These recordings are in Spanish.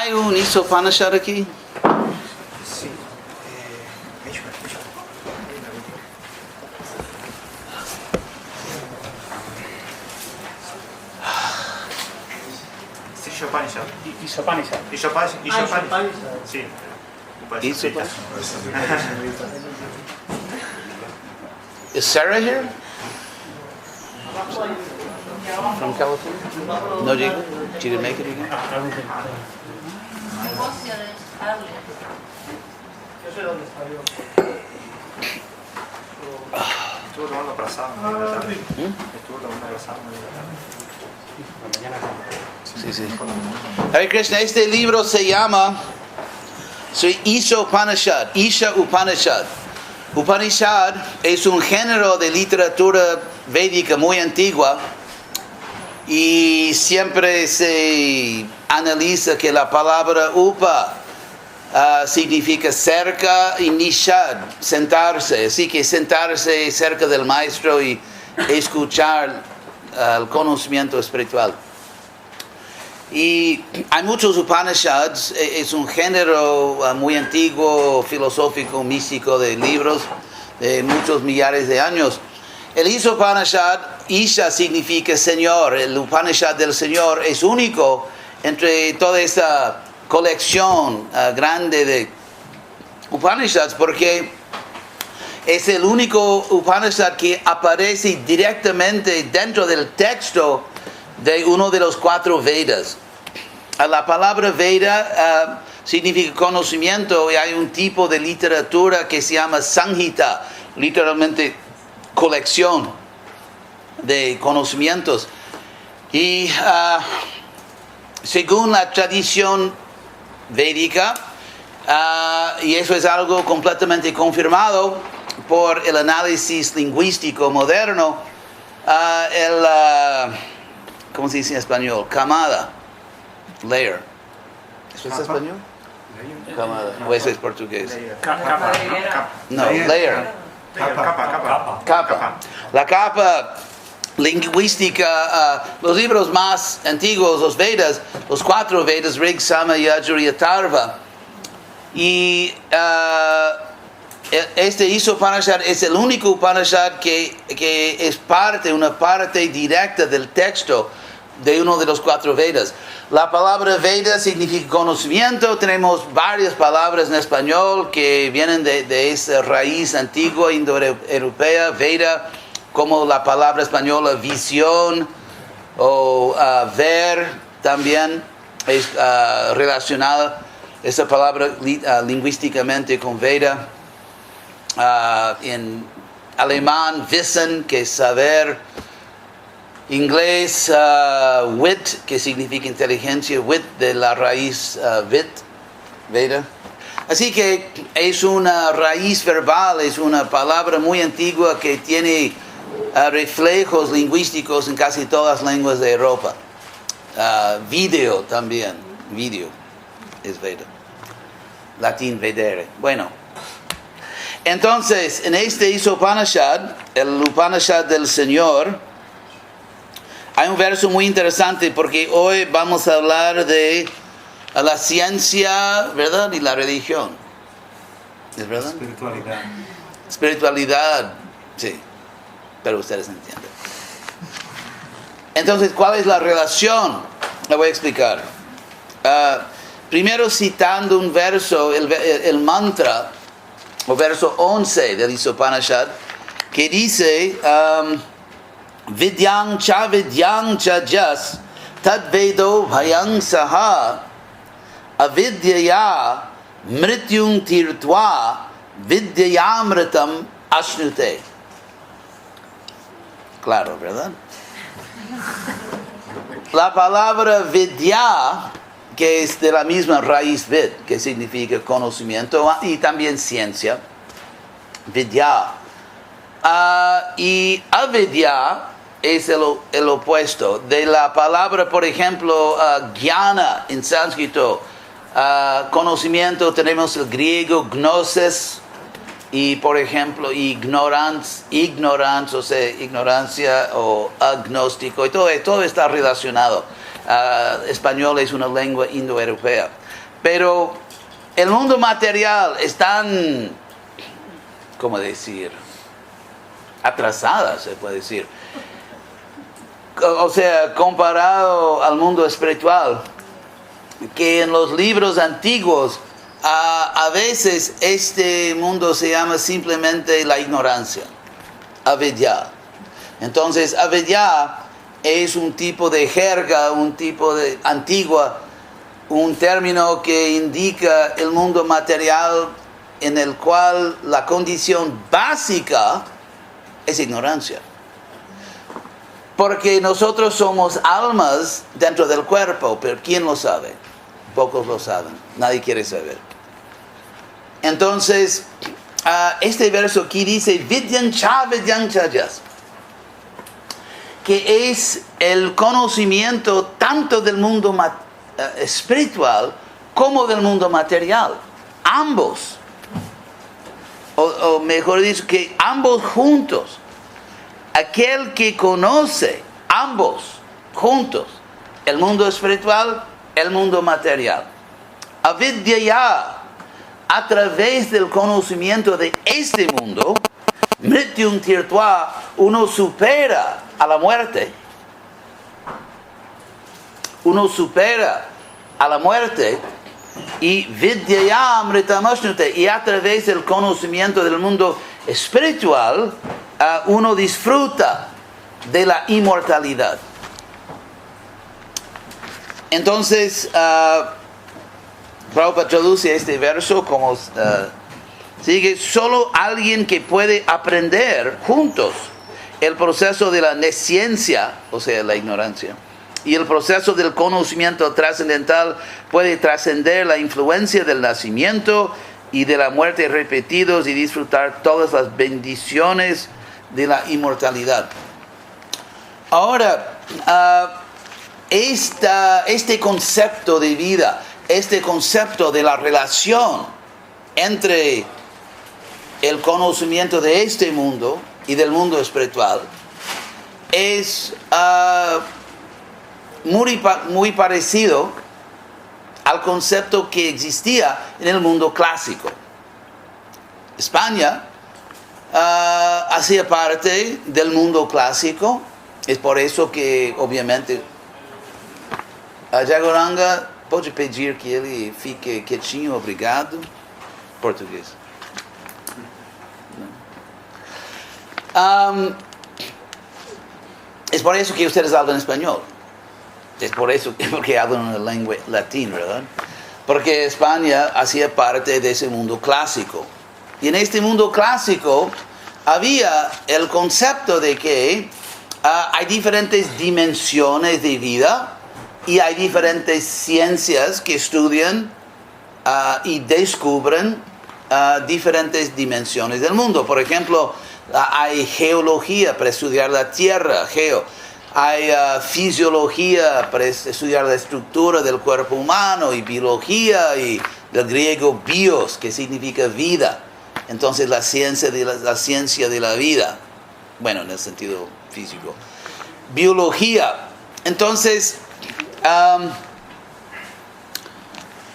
¿Hay un Isopanishad aquí? Sí. Isopanishad. Ishopanishad. Sí. Isopanishad. Is Sarah here? From California? No, she didn't make it again? I don't think Yo sé dónde está yo. Estuvo tomando abrazado. Estuvo tomando abrazado. Sí, sí. Hare Krishna, este libro se llama Isopanishad, Isha Upanishad. Upanishad es un género de literatura védica muy antigua y siempre se analiza que la palabra upa significa cerca y nishad, sentarse. Así que sentarse cerca del maestro y escuchar el conocimiento espiritual. Y hay muchos Upanishads, es un género muy antiguo, filosófico, místico de libros de muchos millares de años. El Isopanishad, Isha significa Señor, el Upanishad del Señor es único entre toda esta colección grande de Upanishads porque es el único Upanishad que aparece directamente dentro del texto de uno de los 4 Vedas. La palabra Veda significa conocimiento y hay un tipo de literatura que se llama Samhita, literalmente colección de conocimientos. Y según la tradición védica, y eso es algo completamente confirmado por el análisis lingüístico moderno, ¿cómo se dice en español? Camada, layer. ¿Eso es español? Camada, o eso es portugués. Capa. No, layer. Capa. La capa lingüística, los libros más antiguos, los Vedas, los 4 Vedas, Rig, Sama, Yajur y Atharva. Y este Isopanishad es el único Upanishad que es una parte directa del texto de uno de los 4 Vedas. La palabra Veda significa conocimiento. Tenemos varias palabras en español que vienen de esa raíz antigua indoeuropea, Veda, como la palabra española visión o ver también es relacionada esa palabra lingüísticamente con Veda. En alemán, Wissen, que es saber. Inglés, wit, que significa inteligencia, wit de la raíz wit, Veda. Así que es una raíz verbal, es una palabra muy antigua que tiene reflejos lingüísticos en casi todas las lenguas de Europa. Video también, video es Veda. Latín vedere. Bueno, entonces en este Isopanishad, el Upanishad del Señor, hay un verso muy interesante porque hoy vamos a hablar de la ciencia, ¿verdad? Y la religión. ¿Es verdad? Espiritualidad, sí. Pero ustedes entienden. Entonces, ¿cuál es la relación? La voy a explicar. Primero citando un verso, el mantra, o verso 11 del Isopanishad, que dice... Vidyang cha jas tad vedo bhayang saha avidyaya mrityung tirtva vidyayamritam ashnute. Claro, ¿verdad? La palabra vidya, que es de la misma raíz vid, que significa conocimiento y también ciencia, vidya, y avidya es el opuesto de la palabra, por ejemplo, jnana en sánscrito, conocimiento. Tenemos el griego gnosis y, por ejemplo, ignorance, o sea, ignorancia o agnóstico, y todo está relacionado. Español es una lengua indoeuropea. Pero el mundo material es tan, ¿cómo decir? Atrasada, se puede decir. O sea, comparado al mundo espiritual, que en los libros antiguos, a veces este mundo se llama simplemente la ignorancia, avidya. Entonces, avidya es un tipo de jerga, un tipo de antigua, un término que indica el mundo material en el cual la condición básica es ignorancia. Porque nosotros somos almas dentro del cuerpo, pero ¿quién lo sabe? Pocos lo saben, nadie quiere saber. Entonces, este verso aquí dice, Vidyan cha vidyan chayas, que es el conocimiento tanto del mundo espiritual como del mundo material. Ambos. O mejor dicho, que ambos juntos. Aquel que conoce ambos juntos, el mundo espiritual, el mundo material. Avidyaya, a través del conocimiento de este mundo, mrityum tirtva, uno supera a la muerte. Uno supera a la muerte y vidyaya amritamashnute, y a través del conocimiento del mundo espiritual, uno disfruta de la inmortalidad. Entonces, Prabhupada traduce este verso como sigue: solo alguien que puede aprender juntos el proceso de la nesciencia, o sea, la ignorancia, y el proceso del conocimiento trascendental puede trascender la influencia del nacimiento y de la muerte repetidos y disfrutar todas las bendiciones de la inmortalidad. Ahora, este concepto de vida, este concepto de la relación entre el conocimiento de este mundo y del mundo espiritual es muy parecido al concepto que existía en el mundo clásico. España hacía parte del mundo clásico. Es por eso que, obviamente, a Jagoranga pode pedir que ele fique quietinho, obrigado. Português. Es por eso que ustedes hablan español. Es por eso porque hablan una lengua latina, ¿verdad? Porque España hacía parte de ese mundo clásico. Y en este mundo clásico había el concepto de que hay diferentes dimensiones de vida y hay diferentes ciencias que estudian y descubren diferentes dimensiones del mundo. Por ejemplo, hay geología para estudiar la tierra, hay fisiología para estudiar la estructura del cuerpo humano, y biología, y del griego bios, que significa vida. Entonces la ciencia de la vida, bueno, en el sentido físico. Biología. Entonces,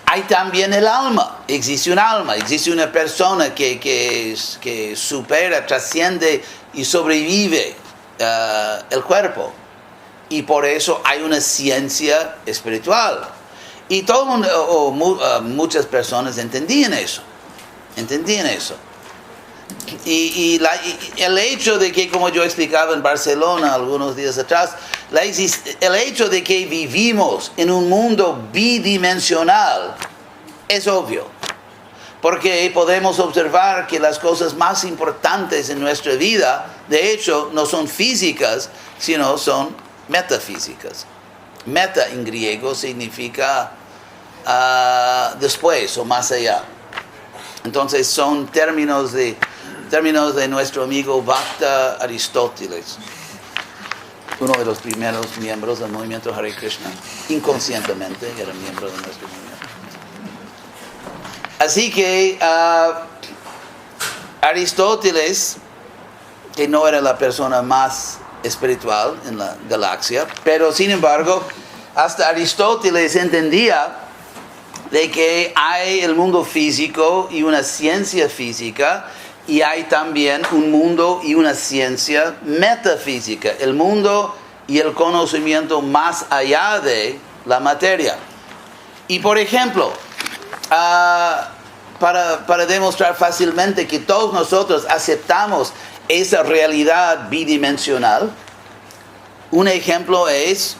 hay también el alma. Existe un alma, existe una persona que supera, trasciende y sobrevive el cuerpo. Y por eso hay una ciencia espiritual. Y todo el mundo, muchas personas entendían eso. Y el hecho de que, como yo explicaba en Barcelona algunos días atrás, el hecho de que vivimos en un mundo bidimensional es obvio. Porque podemos observar que las cosas más importantes en nuestra vida, de hecho, no son físicas, sino son metafísicas. Meta en griego significa después o más allá. Entonces son términos de nuestro amigo Bhakta Aristóteles, uno de los primeros miembros del movimiento Hare Krishna. Inconscientemente era miembro de nuestro movimiento. Así que Aristóteles, que no era la persona más espiritual en la galaxia, pero sin embargo, hasta Aristóteles entendía de que hay el mundo físico y una ciencia física, y hay también un mundo y una ciencia metafísica, el mundo y el conocimiento más allá de la materia. Y por ejemplo, para demostrar fácilmente que todos nosotros aceptamos esa realidad bidimensional, un ejemplo es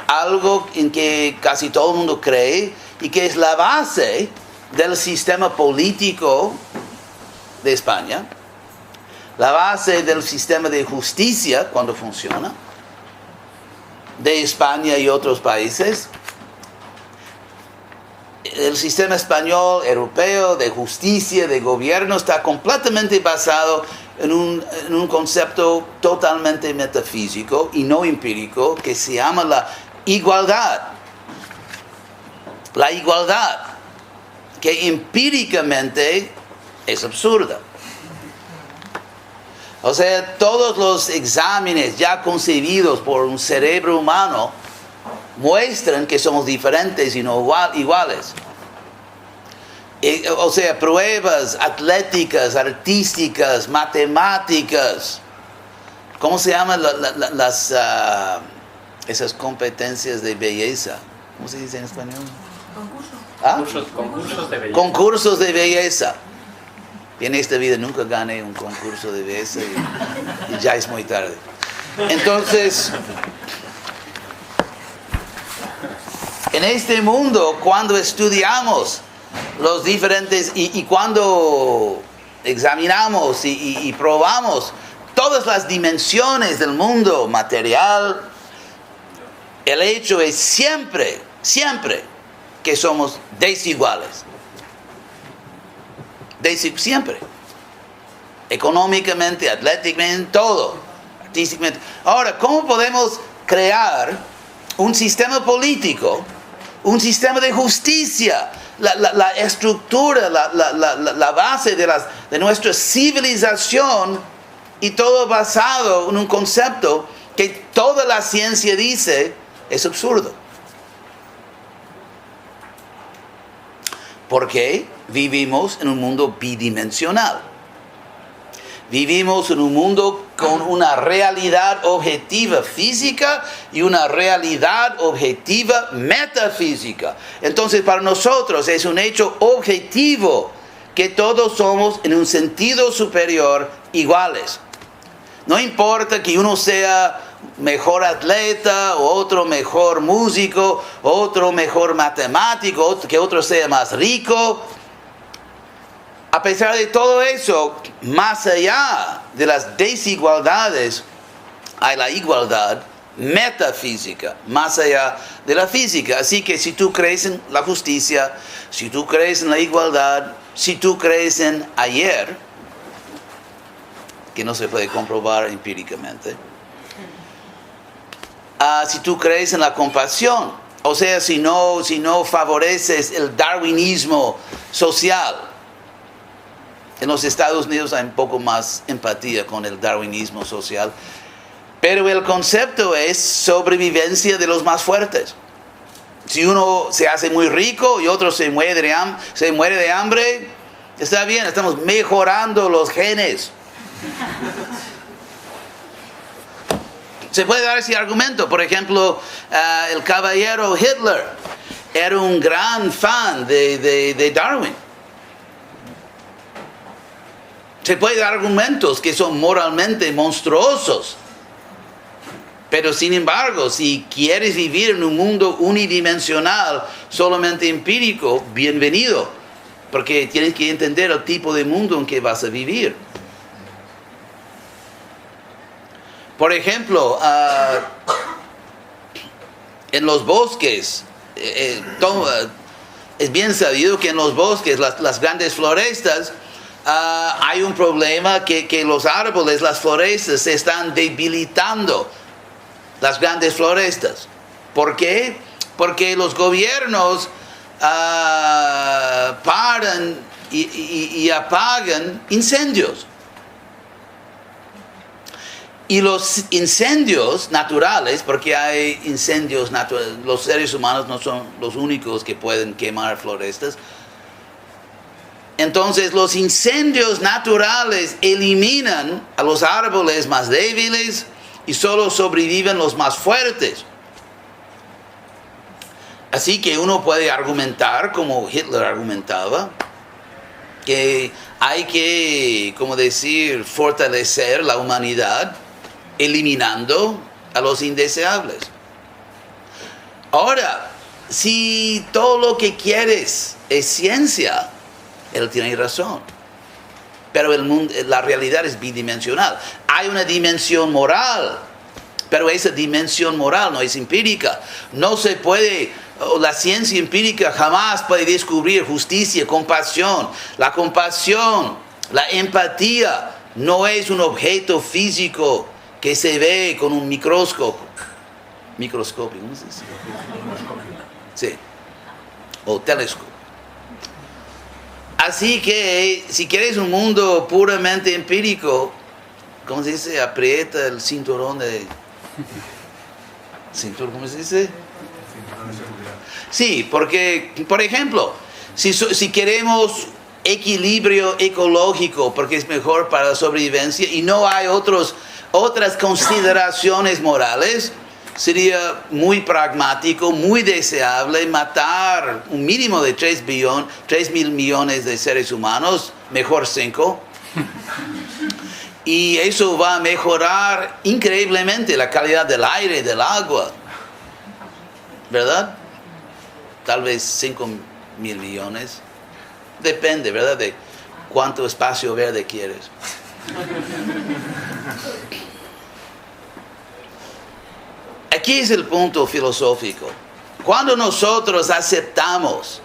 algo en que casi todo el mundo cree y que es la base del sistema político de España, la base del sistema de justicia cuando funciona, de España y otros países. El sistema español, europeo, de justicia, de gobierno, está completamente basado en un concepto totalmente metafísico y no empírico que se llama la igualdad. La igualdad, que empíricamente es absurda. O sea, todos los exámenes ya concebidos por un cerebro humano muestran que somos diferentes y no iguales. O sea, pruebas atléticas, artísticas, matemáticas. ¿Cómo se llaman esas competencias de belleza? ¿Cómo se dice en español? Concursos de belleza. Concursos de belleza. En esta vida nunca gané un concurso de belleza y ya es muy tarde. Entonces, en este mundo, cuando estudiamos los diferentes y cuando examinamos y probamos todas las dimensiones del mundo material, el hecho es siempre que somos desiguales. Siempre. Económicamente, atléticamente, todo. Artísticamente. Ahora, ¿cómo podemos crear un sistema político, un sistema de justicia, la estructura, la base de nuestra civilización, y todo basado en un concepto que toda la ciencia dice es absurdo? Porque vivimos en un mundo bidimensional. Vivimos en un mundo con una realidad objetiva física y una realidad objetiva metafísica. Entonces, para nosotros es un hecho objetivo que todos somos en un sentido superior iguales. No importa que uno sea mejor atleta, o otro mejor músico, otro mejor matemático, que otro sea más rico. A pesar de todo eso, más allá de las desigualdades, hay la igualdad metafísica, más allá de la física. Así que si tú crees en la justicia, si tú crees en la igualdad, si tú crees en ayer, que no se puede comprobar empíricamente, si tú crees en la compasión, o sea, si no favoreces el darwinismo social. En los Estados Unidos hay un poco más empatía con el darwinismo social, pero el concepto es sobrevivencia de los más fuertes. Si uno se hace muy rico y otro se muere de hambre, está bien, estamos mejorando los genes. Se puede dar ese argumento. Por ejemplo, el caballero Hitler era un gran fan de Darwin. Se puede dar argumentos que son moralmente monstruosos. Pero sin embargo, si quieres vivir en un mundo unidimensional, solamente empírico, bienvenido. Porque tienes que entender el tipo de mundo en que vas a vivir. Por ejemplo, en los bosques, es bien sabido que en los bosques, las grandes florestas, hay un problema que los árboles, las florestas, se están debilitando, las grandes florestas. ¿Por qué? Porque los gobiernos paran y apagan incendios. Y los incendios naturales, porque hay incendios naturales, los seres humanos no son los únicos que pueden quemar florestas. Entonces los incendios naturales eliminan a los árboles más débiles y solo sobreviven los más fuertes. Así que uno puede argumentar, como Hitler argumentaba, que hay que, como decir, fortalecer la humanidad eliminando a los indeseables. Ahora, si todo lo que quieres es ciencia, él tiene razón. Pero el mundo, la realidad es bidimensional. Hay una dimensión moral, pero esa dimensión moral no es empírica. No se puede, la ciencia empírica jamás puede descubrir justicia, compasión. La compasión, la empatía, no es un objeto físico que se ve con un microscopio. Microscopio, ¿cómo se dice? Sí. O telescopio. Así que, si quieres un mundo puramente empírico, ¿cómo se dice? Aprieta el cinturón de... ¿Cómo se dice? Sí, porque, por ejemplo, si queremos equilibrio ecológico, porque es mejor para la sobrevivencia, y no hay otras consideraciones morales, sería muy pragmático, muy deseable matar un mínimo de 3.000 millones de seres humanos, mejor 5. Y eso va a mejorar increíblemente la calidad del aire, del agua. ¿Verdad? Tal vez 5.000 millones. Depende, ¿verdad? De cuánto espacio verde quieres. Aquí es el punto filosófico. Cuando nosotros aceptamos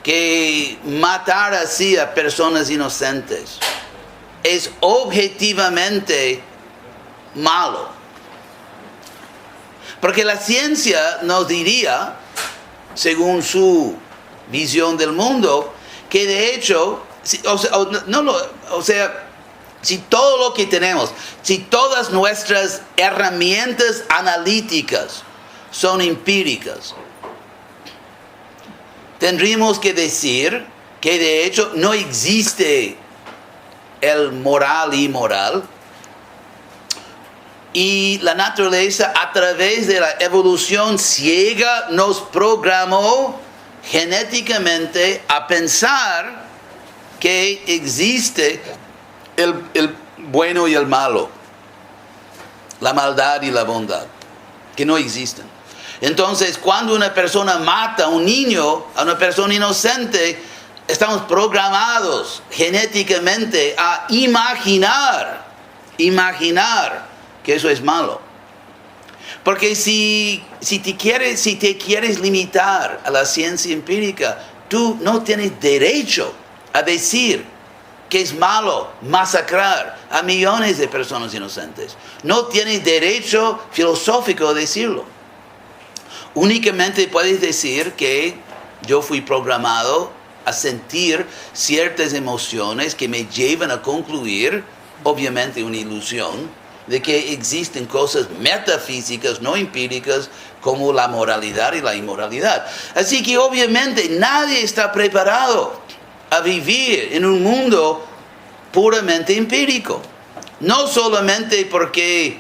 que matar así a personas inocentes es objetivamente malo, porque la ciencia nos diría, según su visión del mundo, que de hecho, si todo lo que tenemos, si todas nuestras herramientas analíticas son empíricas, tendríamos que decir que de hecho no existe el moral y inmoral, y la naturaleza a través de la evolución ciega nos programó genéticamente a pensar que existe el bueno y el malo, la maldad y la bondad, que no existen. Entonces, cuando una persona mata a un niño, a una persona inocente, estamos programados genéticamente a imaginar que eso es malo. Porque si te quieres limitar a la ciencia empírica, tú no tienes derecho a decir que es malo masacrar a millones de personas inocentes. No tienes derecho filosófico a decirlo. Únicamente puedes decir que yo fui programado a sentir ciertas emociones que me llevan a concluir, obviamente una ilusión, de que existen cosas metafísicas, no empíricas, como la moralidad y la inmoralidad. Así que obviamente nadie está preparado a vivir en un mundo puramente empírico. No solamente porque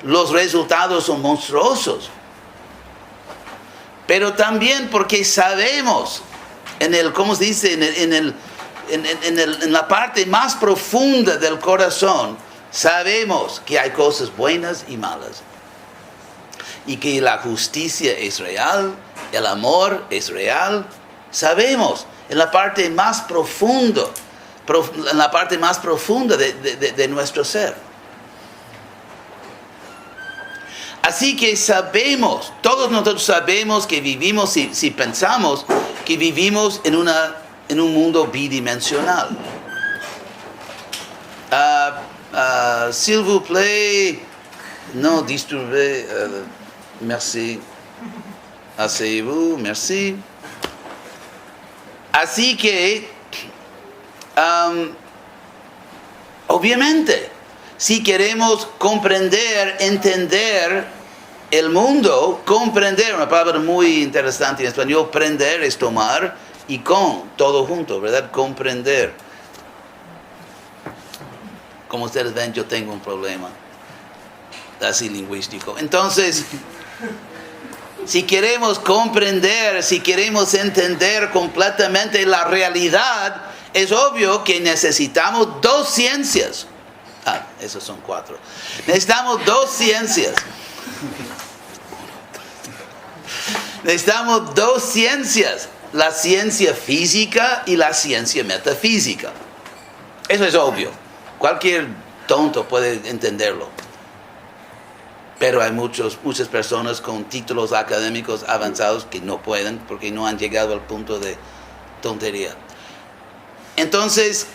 los resultados son monstruosos, pero también porque sabemos, ¿cómo se dice? En la parte más profunda del corazón, sabemos que hay cosas buenas y malas. Y que la justicia es real, el amor es real. Sabemos en la parte más profunda, de nuestro ser. Así que todos nosotros sabemos que vivimos, si pensamos que vivimos en un mundo bidimensional. S'il vous plaît, non disturbez, merci. Asseyez-vous, merci. Así que, obviamente, Si queremos comprender, entender el mundo, comprender, una palabra muy interesante en español, prender es tomar y con, todo junto, ¿verdad? Comprender. Como ustedes ven, yo tengo un problema así lingüístico. Entonces, si queremos comprender, si queremos entender completamente la realidad, es obvio que necesitamos dos ciencias. Esos son 4. Necesitamos dos ciencias. Necesitamos dos ciencias, la ciencia física y la ciencia metafísica. Eso es obvio. Cualquier tonto puede entenderlo. Pero hay muchas personas con títulos académicos avanzados que no pueden porque no han llegado al punto de tontería. Entonces,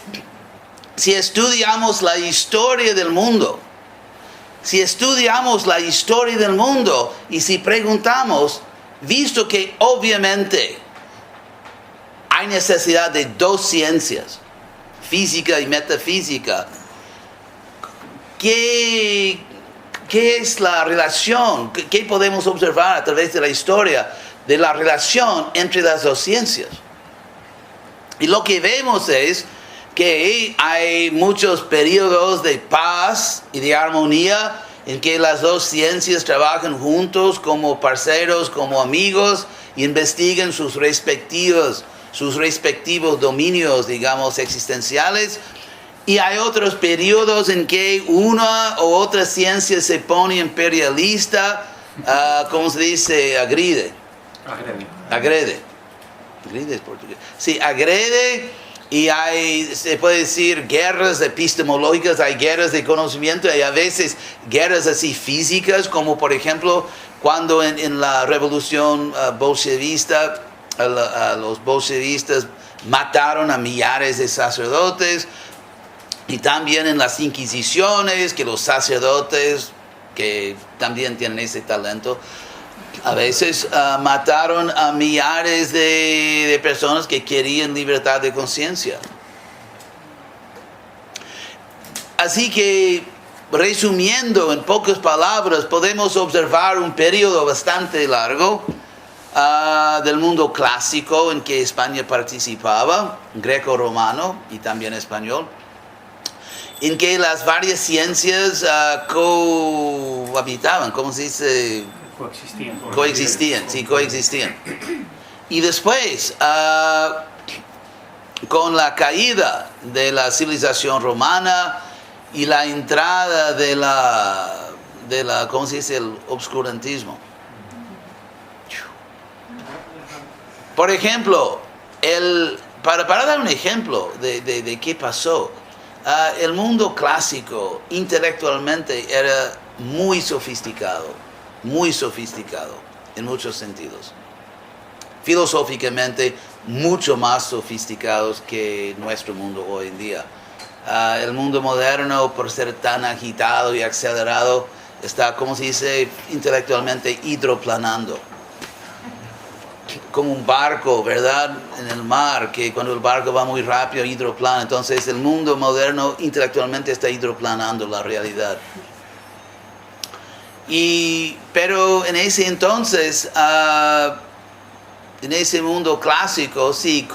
si estudiamos la historia del mundo, y si preguntamos, visto que obviamente hay necesidad de dos ciencias, física y metafísica, ¿qué es la relación? ¿Qué podemos observar a través de la historia de la relación entre las dos ciencias? Y lo que vemos es que hay muchos periodos de paz y de armonía en que las dos ciencias trabajan juntos como parceros, como amigos, y investigan sus respectivos dominios, digamos, existenciales. Y hay otros periodos en que una u otra ciencia se pone imperialista, ¿cómo se dice? Agrede. Agrede es portugués. Sí, agrede. Y se puede decir, guerras epistemológicas, hay guerras de conocimiento, hay a veces guerras así físicas, como por ejemplo, cuando en la revolución bolchevista, los bolchevistas mataron a millares de sacerdotes, y también en las inquisiciones, que los sacerdotes, que también tienen ese talento, a veces mataron a millares de personas que querían libertad de conciencia. Así que, resumiendo en pocas palabras, podemos observar un periodo bastante largo del mundo clásico en que España participaba, greco-romano y también español, en que las varias ciencias cohabitaban, ¿cómo se dice? Coexistían. Y después, con la caída de la civilización romana y la entrada de la ¿cómo se dice? El obscurantismo. Por ejemplo, para dar un ejemplo de qué pasó, el mundo clásico intelectualmente era muy sofisticado en muchos sentidos. Filosóficamente, mucho más sofisticados que nuestro mundo hoy en día. El mundo moderno, por ser tan agitado y acelerado, está, ¿cómo se dice?, intelectualmente hidroplanando. Como un barco, ¿verdad?, en el mar, que cuando el barco va muy rápido, hidroplana. Entonces, el mundo moderno intelectualmente está hidroplanando la realidad. Pero en ese entonces, en ese mundo clásico, sí,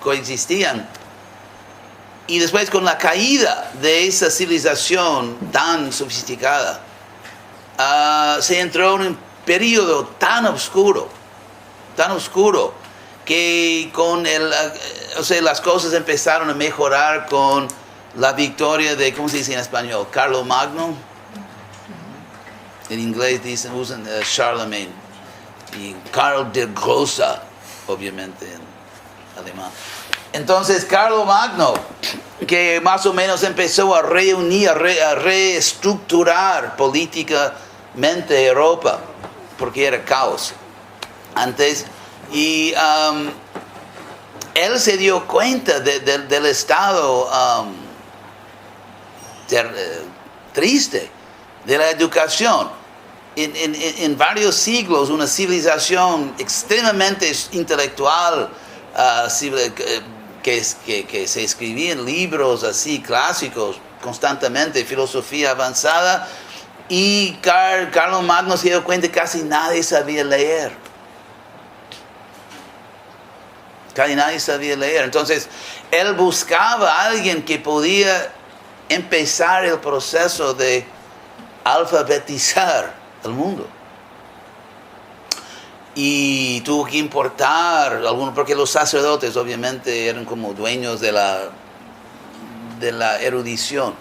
coexistían. Y después, con la caída de esa civilización tan sofisticada, se entró en un periodo tan oscuro, que las cosas empezaron a mejorar con la victoria de, ¿cómo se dice en español? Carlomagno. En inglés usan Charlemagne. Y Karl der Große, obviamente en alemán. Entonces, Carlomagno, que más o menos empezó a reunir, a reestructurar políticamente Europa, porque era caos antes, y él se dio cuenta del estado triste de la educación. En varios siglos, una civilización extremadamente intelectual, que se escribían libros así clásicos constantemente, filosofía avanzada, y Carlos Magno se dio cuenta que casi nadie sabía leer. Casi nadie sabía leer. Entonces, él buscaba a alguien que podía empezar el proceso de alfabetizar el mundo. Y tuvo que importar algunos, porque los sacerdotes obviamente eran como dueños de la erudición.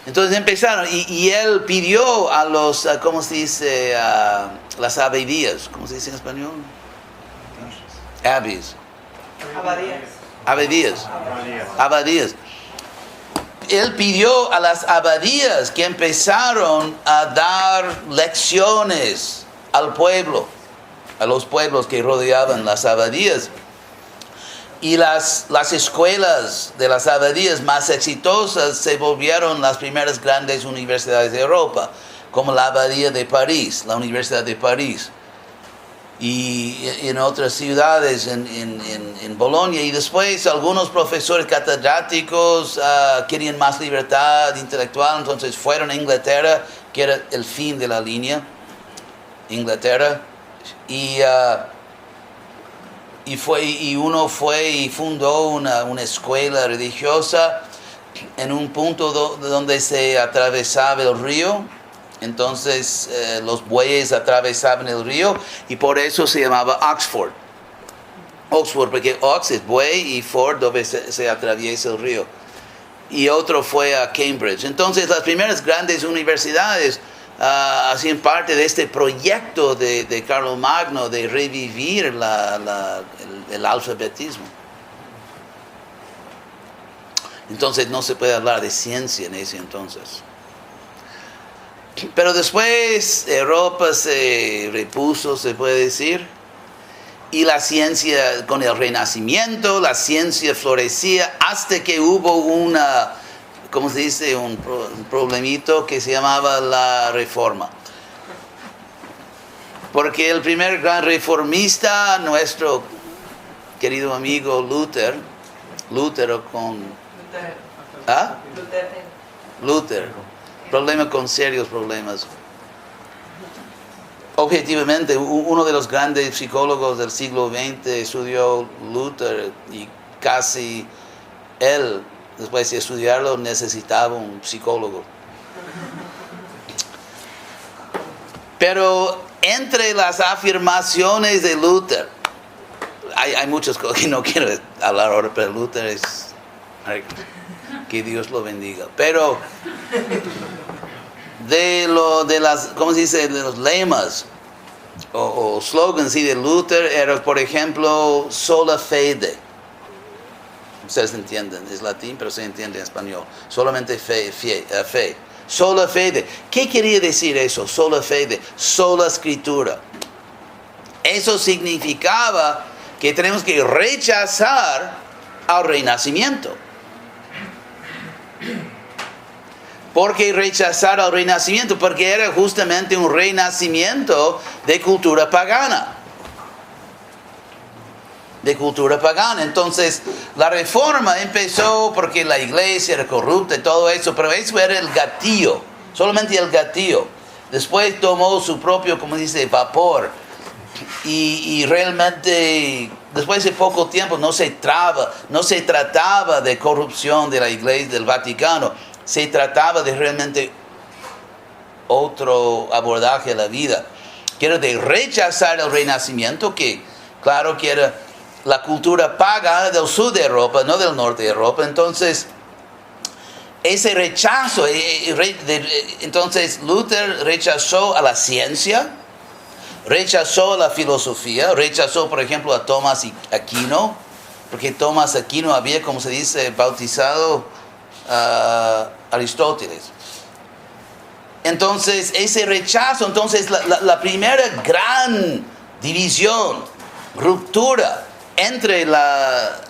Entonces empezaron, y él pidió a los, ¿cómo se dice? Las abadías, ¿cómo se dice en español? Abbeys. Abadías. Él pidió a las abadías que empezaron a dar lecciones al pueblo, a los pueblos que rodeaban las abadías. Y las escuelas de las abadías más exitosas se volvieron las primeras grandes universidades de Europa, como la Abadía de París, la Universidad de París. Y en otras ciudades, en Bolonia. Y después algunos profesores catedráticos querían más libertad intelectual, entonces fueron a Inglaterra, que era el fin de la línea, Inglaterra. Y uno fue y fundó una escuela religiosa en un punto donde se atravesaba el río. Entonces los bueyes atravesaban el río y por eso se llamaba Oxford, porque Ox es buey y Ford donde se atraviesa el río. Y otro fue a Cambridge. Entonces las primeras grandes universidades hacían parte de este proyecto de Carlos Magno de revivir el alfabetismo. Entonces no se puede hablar de ciencia en ese entonces. Pero después Europa se repuso, se puede decir, y la ciencia, con el Renacimiento, la ciencia florecía hasta que hubo ¿cómo se dice? Un problemito que se llamaba la Reforma. Porque el primer gran reformista, nuestro querido amigo Lutero serios problemas. Objetivamente, uno de los grandes psicólogos del siglo XX estudió Lutero y casi él, después de estudiarlo, necesitaba un psicólogo. Pero entre las afirmaciones de Lutero, hay muchas cosas que no quiero hablar ahora, pero Lutero es... que Dios lo bendiga. Pero de las, ¿cómo se dice? De los lemas o slogans de Lutero era, por ejemplo, sola fide. Ustedes entienden, es latín, pero se entiende en español. Solamente fe. Sola fide. ¿Qué quería decir eso? Sola fide. Sola escritura. Eso significaba que tenemos que rechazar al Renacimiento. ¿Por qué rechazar al Renacimiento? Porque era justamente un renacimiento de cultura pagana. Entonces, la Reforma empezó porque la iglesia era corrupta y todo eso, pero eso era el gatillo, solamente el gatillo. Después tomó su propio, como dice, vapor. Y realmente, después de poco tiempo, no se trataba de corrupción de la iglesia del Vaticano. Se trataba de realmente otro abordaje a la vida, que era de rechazar el Renacimiento, que claro que era la cultura pagana del sur de Europa, no del norte de Europa. Entonces, ese rechazo, entonces Lutero rechazó a la ciencia, rechazó a la filosofía, rechazó por ejemplo a Tomás Aquino, porque Tomás Aquino había, como se dice, bautizado Aristóteles. Entonces ese rechazo, entonces la primera gran división, ruptura entre la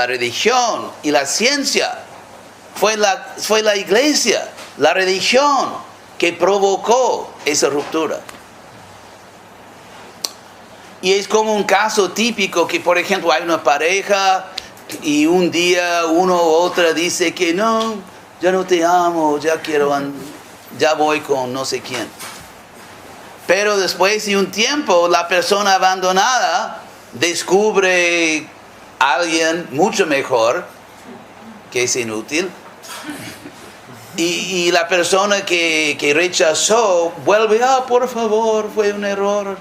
religión y la ciencia fue la iglesia, la religión, que provocó esa ruptura. Y es como un caso típico que, por ejemplo, hay una pareja Y un día uno u otra dice que no, ya no te amo, ya voy con no sé quién. Pero después de un tiempo, la persona abandonada descubre a alguien mucho mejor, que es inútil. Y la persona que rechazó vuelve, por favor, fue un error.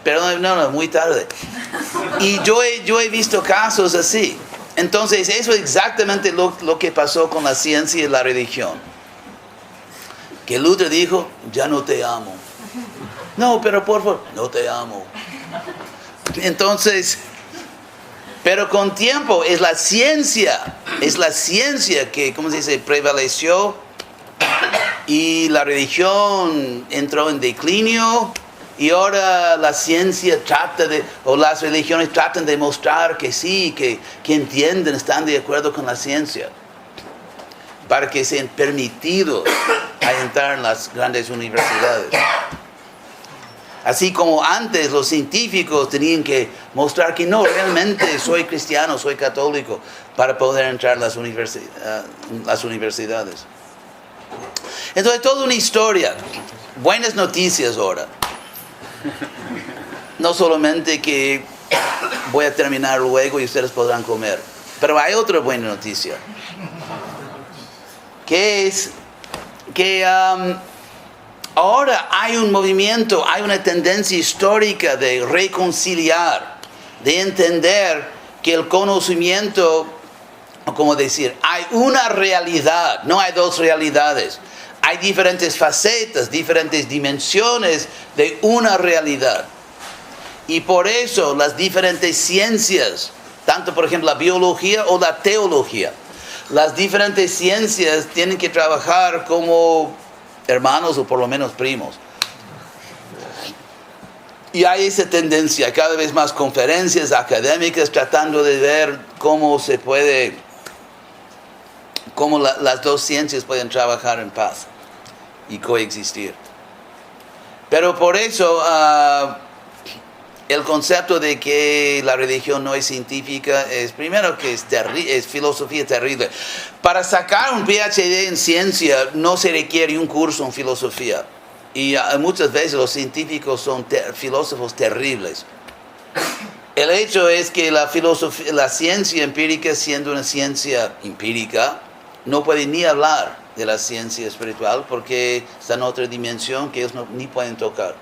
Perdón, no, muy tarde. Y yo he visto casos así. Entonces, eso es exactamente lo que pasó con la ciencia y la religión. Que Luther dijo, ya no te amo. No, pero por favor, no te amo. Entonces, pero con tiempo es la ciencia que, ¿cómo se dice?, prevaleció, y la religión entró en declinio, y ahora la ciencia las religiones tratan de mostrar que sí, que entienden, están de acuerdo con la ciencia, para que sean permitidos a entrar en las grandes universidades. Así como antes los científicos tenían que mostrar que no, realmente soy cristiano, soy católico, para poder entrar en las universidades. Entonces, toda una historia. Buenas noticias ahora. No solamente que voy a terminar luego y ustedes podrán comer. Pero hay otra buena noticia. Que es que ahora hay un movimiento, hay una tendencia histórica de reconciliar, de entender que el conocimiento, como decir, hay una realidad, no hay dos realidades. Hay diferentes facetas, diferentes dimensiones de una realidad. Y por eso las diferentes ciencias, tanto por ejemplo la biología o la teología, las diferentes ciencias tienen que trabajar como hermanos o por lo menos primos. Y hay esa tendencia, cada vez más conferencias académicas tratando de ver cómo se puede, cómo las dos ciencias pueden trabajar en paz y coexistir. Pero por eso el concepto de que la religión no es científica es, primero, que es filosofía terrible. Para sacar un PhD en ciencia no se requiere un curso en filosofía. Y muchas veces los científicos son filósofos terribles. El hecho es que la ciencia empírica, siendo una ciencia empírica, no puede ni hablar de la ciencia espiritual porque está en otra dimensión que ellos ni pueden tocar.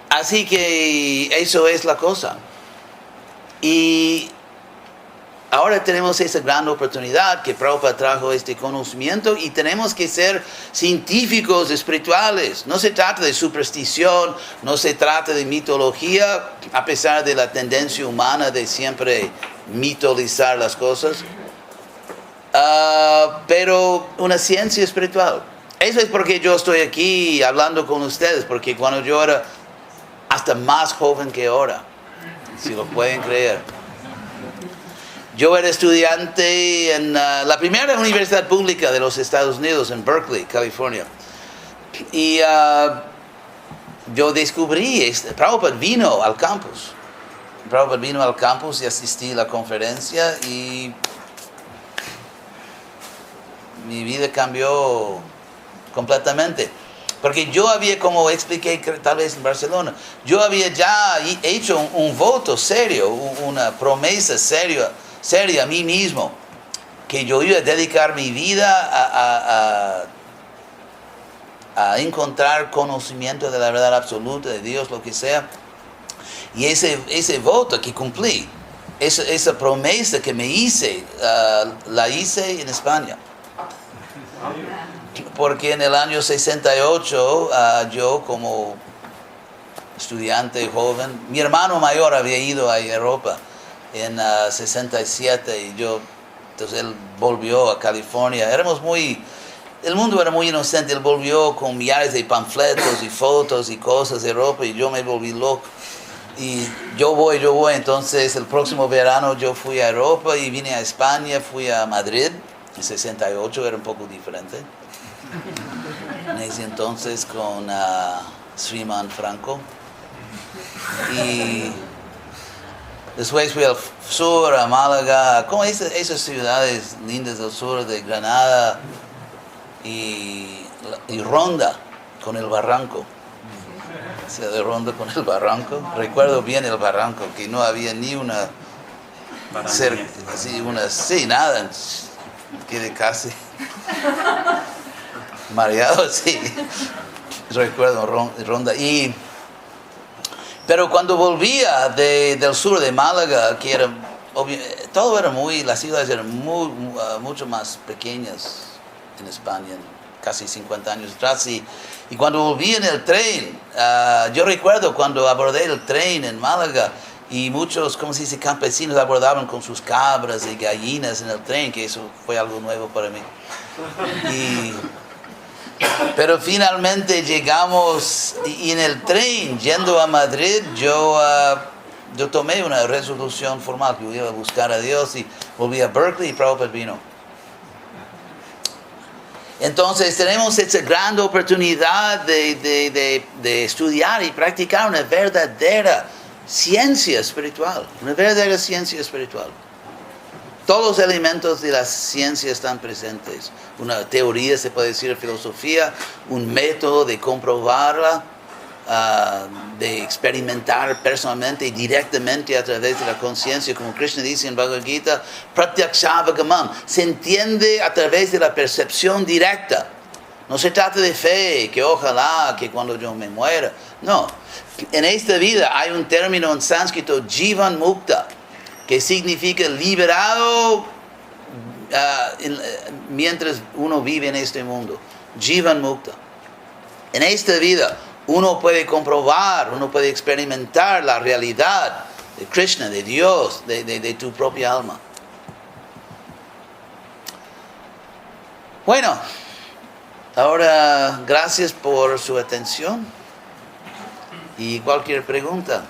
Así que eso es la cosa. Y ahora tenemos esa gran oportunidad que Prabhupada trajo este conocimiento y tenemos que ser científicos espirituales. No se trata de superstición, no se trata de mitología, a pesar de la tendencia humana de siempre mitolizar las cosas. Pero una ciencia espiritual. Eso es porque yo estoy aquí hablando con ustedes, porque cuando yo era hasta más joven que ahora, si lo pueden creer. Yo era estudiante en la primera universidad pública de los Estados Unidos, en Berkeley, California. Y yo descubrí, Prabhupada vino al campus. Prabhupada vino al campus y asistí a la conferencia y mi vida cambió completamente. Porque yo había, como expliqué tal vez en Barcelona, yo había ya hecho un voto serio, una promesa seria a mí mismo, que yo iba a dedicar mi vida a encontrar conocimiento de la verdad absoluta, de Dios, lo que sea. Y ese voto que cumplí, esa promesa que me hice, la hice en España. Porque en el año 68, yo como estudiante joven, mi hermano mayor había ido a Europa en 67 y entonces él volvió a California. El mundo era muy inocente, él volvió con millares de panfletos y fotos y cosas de Europa y yo me volví loco. Y yo voy, entonces el próximo verano yo fui a Europa y vine a España, fui a Madrid, en 68 era un poco diferente. En ese entonces con Sriman Franco. Después fui al sur, a Málaga, como esas ciudades lindas del sur de Granada y Ronda con el barranco. O sea, de Ronda con el barranco. Recuerdo bien el barranco, que no había ni una nada. Quedé casi mareado, sí. Recuerdo Ronda. Pero cuando volvía del sur de Málaga, que era todo era las ciudades eran mucho más pequeñas en España, casi 50 años atrás. Y cuando volví en el tren, yo recuerdo cuando abordé el tren en Málaga, y muchos, ¿cómo se dice?, campesinos abordaban con sus cabras y gallinas en el tren, que eso fue algo nuevo para mí. Pero finalmente llegamos, y en el tren, yendo a Madrid, yo tomé una resolución formal, que iba a buscar a Dios, y volví a Berkeley y Prabhupada vino. Entonces tenemos esta gran oportunidad de estudiar y practicar una verdadera ciencia espiritual, una verdadera ciencia espiritual. Todos los elementos de la ciencia están presentes. Una teoría, se puede decir, filosofía, un método de comprobarla, de experimentar personalmente y directamente a través de la conciencia, como Krishna dice en Bhagavad Gita, pratyakshavagaman, se entiende a través de la percepción directa. No se trata de fe, que ojalá, que cuando yo me muera. No, en esta vida hay un término en sánscrito, jivan mukta, que significa liberado mientras uno vive en este mundo. Jivan mukta. En esta vida uno puede comprobar, uno puede experimentar la realidad de Krishna, de Dios, de tu propia alma. Bueno, ahora gracias por su atención y cualquier pregunta.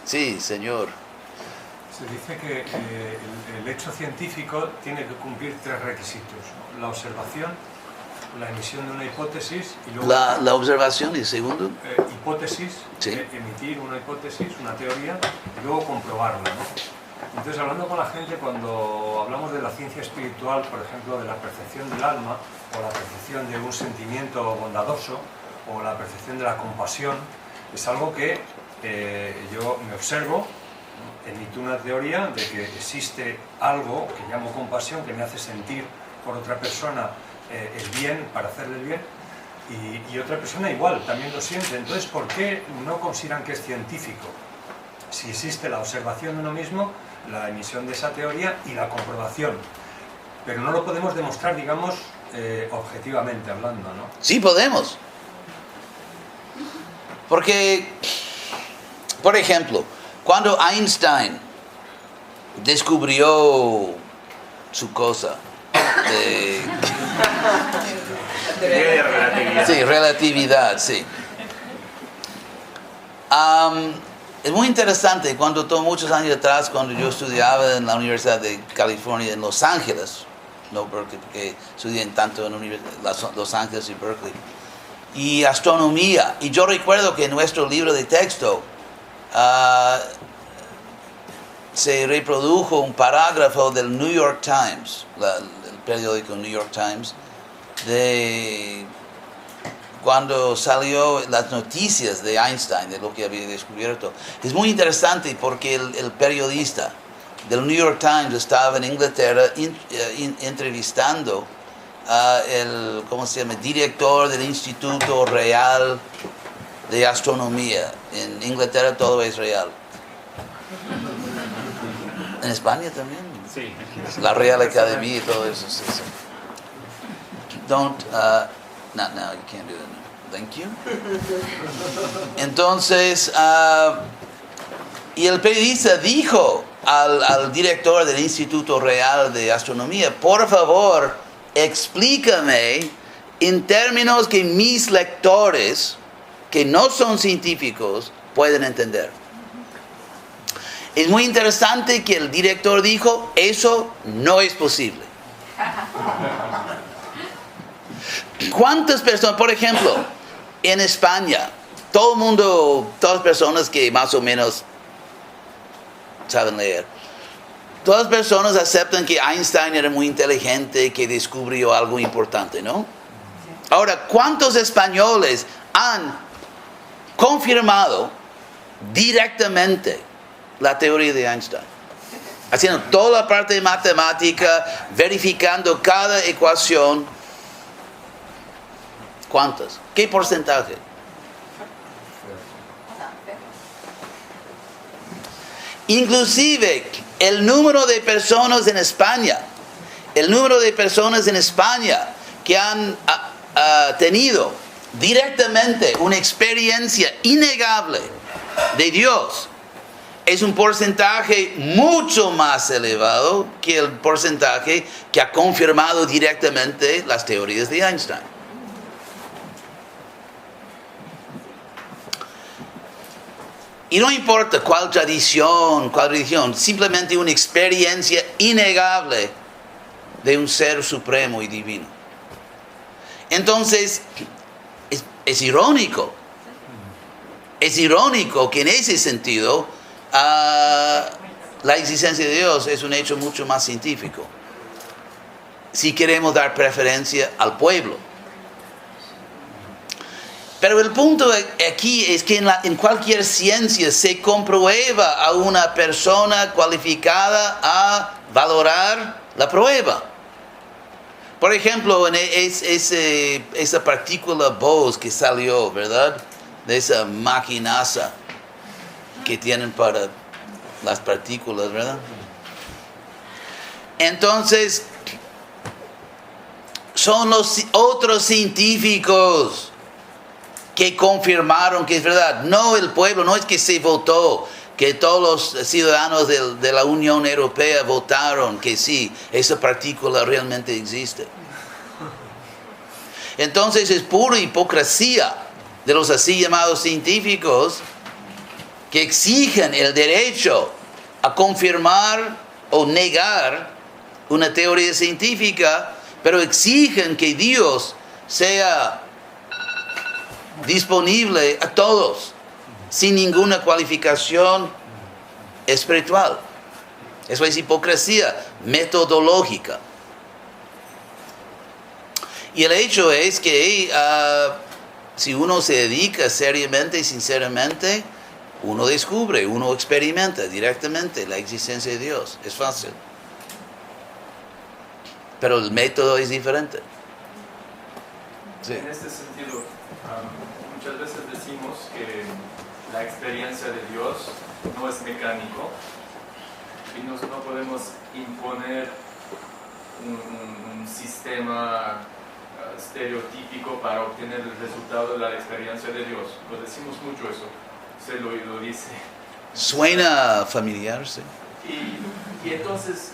Sí, señor. Se dice que el hecho científico tiene que cumplir 3 requisitos, ¿no? La observación, la emisión de una hipótesis y luego... La observación, y segundo. Hipótesis, sí. Emitir una hipótesis, una teoría, y luego comprobarla, ¿no? Entonces, hablando con la gente, cuando hablamos de la ciencia espiritual, por ejemplo, de la percepción del alma, o la percepción de un sentimiento bondadoso, o la percepción de la compasión, es algo que yo me observo, emito una teoría de que existe algo que llamo compasión, que me hace sentir por otra persona el bien, para hacerle el bien, y otra persona igual, también lo siente. Entonces, ¿por qué no consideran que es científico? Si existe la observación de uno mismo, la emisión de esa teoría y la comprobación. Pero no lo podemos demostrar, digamos, objetivamente hablando, ¿no? Sí podemos. Porque, por ejemplo, cuando Einstein descubrió su cosa de... Sí, relatividad, sí. Es muy interesante, muchos años atrás, cuando yo estudiaba en la Universidad de California en Los Ángeles, no porque estudié tanto en Los Ángeles y Berkeley, y astronomía, y yo recuerdo que en nuestro libro de texto se reprodujo un parágrafo del New York Times, el periódico New York Times, de cuando salió las noticias de Einstein, de lo que había descubierto. Es muy interesante porque el periodista del New York Times estaba en Inglaterra entrevistando el, ¿cómo se llama?, director del Instituto Real de Astronomía. En Inglaterra todo es real. ¿En España también? Sí. La Real Academia y todo eso. Sí, sí. Not now, you can't do that now. Thank you. Entonces, y el periodista dijo al director del Instituto Real de Astronomía, por favor, explícame en términos que mis lectores, que no son científicos, pueden entender. Es muy interesante que el director dijo, eso no es posible. ¿Cuántas personas, por ejemplo, en España, todo el mundo, todas las personas que más o menos saben leer, todas las personas aceptan que Einstein era muy inteligente, que descubrió algo importante, ¿no? Ahora, ¿cuántos españoles han confirmado directamente la teoría de Einstein? Haciendo toda la parte de matemática, verificando cada ecuación. ¿Cuántos? ¿Qué porcentaje? Inclusive, el número de personas en España que han tenido directamente una experiencia innegable de Dios es un porcentaje mucho más elevado que el porcentaje que ha confirmado directamente las teorías de Einstein. Y no importa cuál religión, simplemente una experiencia innegable de un ser supremo y divino. Entonces, es irónico que en ese sentido la existencia de Dios es un hecho mucho más científico, si queremos dar preferencia al pueblo. Pero el punto aquí es que en cualquier ciencia se comprueba a una persona cualificada a valorar la prueba. Por ejemplo, en esa partícula Bose que salió, ¿verdad? De esa maquinaza que tienen para las partículas, ¿verdad? Entonces, son los otros científicos que confirmaron que es verdad. No el pueblo, no es que se votó, que todos los ciudadanos de la Unión Europea votaron que sí, esa partícula realmente existe. Entonces es pura hipocresía de los así llamados científicos que exigen el derecho a confirmar o negar una teoría científica, pero exigen que Dios sea disponible a todos, sin ninguna cualificación espiritual. Eso es hipocresía metodológica. Y el hecho es que si uno se dedica seriamente y sinceramente, uno descubre, uno experimenta directamente la existencia de Dios. Es fácil. Pero el método es diferente. Sí. En este sentido, muchas veces decimos que la experiencia de Dios no es mecánico y no podemos imponer un sistema estereotípico para obtener el resultado de la experiencia de Dios. Lo decimos mucho eso, se lo dice. Suena familiar, sí. Y entonces,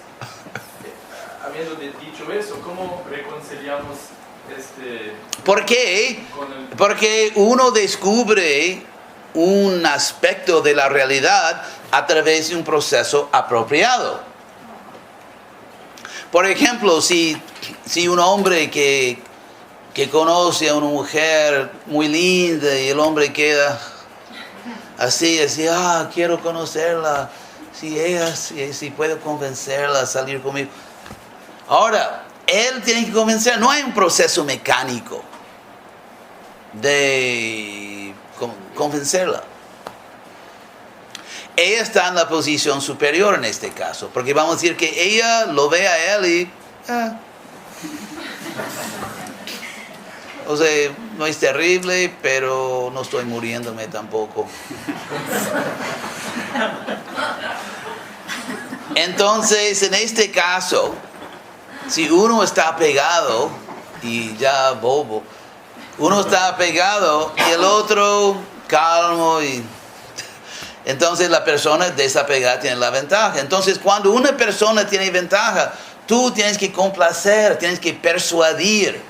habiendo dicho eso, ¿cómo reconciliamos ¿Por qué? Porque uno descubre un aspecto de la realidad a través de un proceso apropiado. Por ejemplo, si un hombre que conoce a una mujer muy linda y el hombre queda así, quiero conocerla, si puedo convencerla a salir conmigo. Ahora, él tiene que convencer, no hay un proceso mecánico de convencerla. Ella está en la posición superior en este caso, porque vamos a decir que ella lo ve a él y o sea, no es terrible, pero no estoy muriéndome tampoco. Entonces, en este caso, si uno está pegado y ya bobo, uno está pegado y el otro calmo, y entonces la persona desapegada tiene la ventaja. Entonces, cuando una persona tiene ventaja, tú tienes que complacer, tienes que persuadir.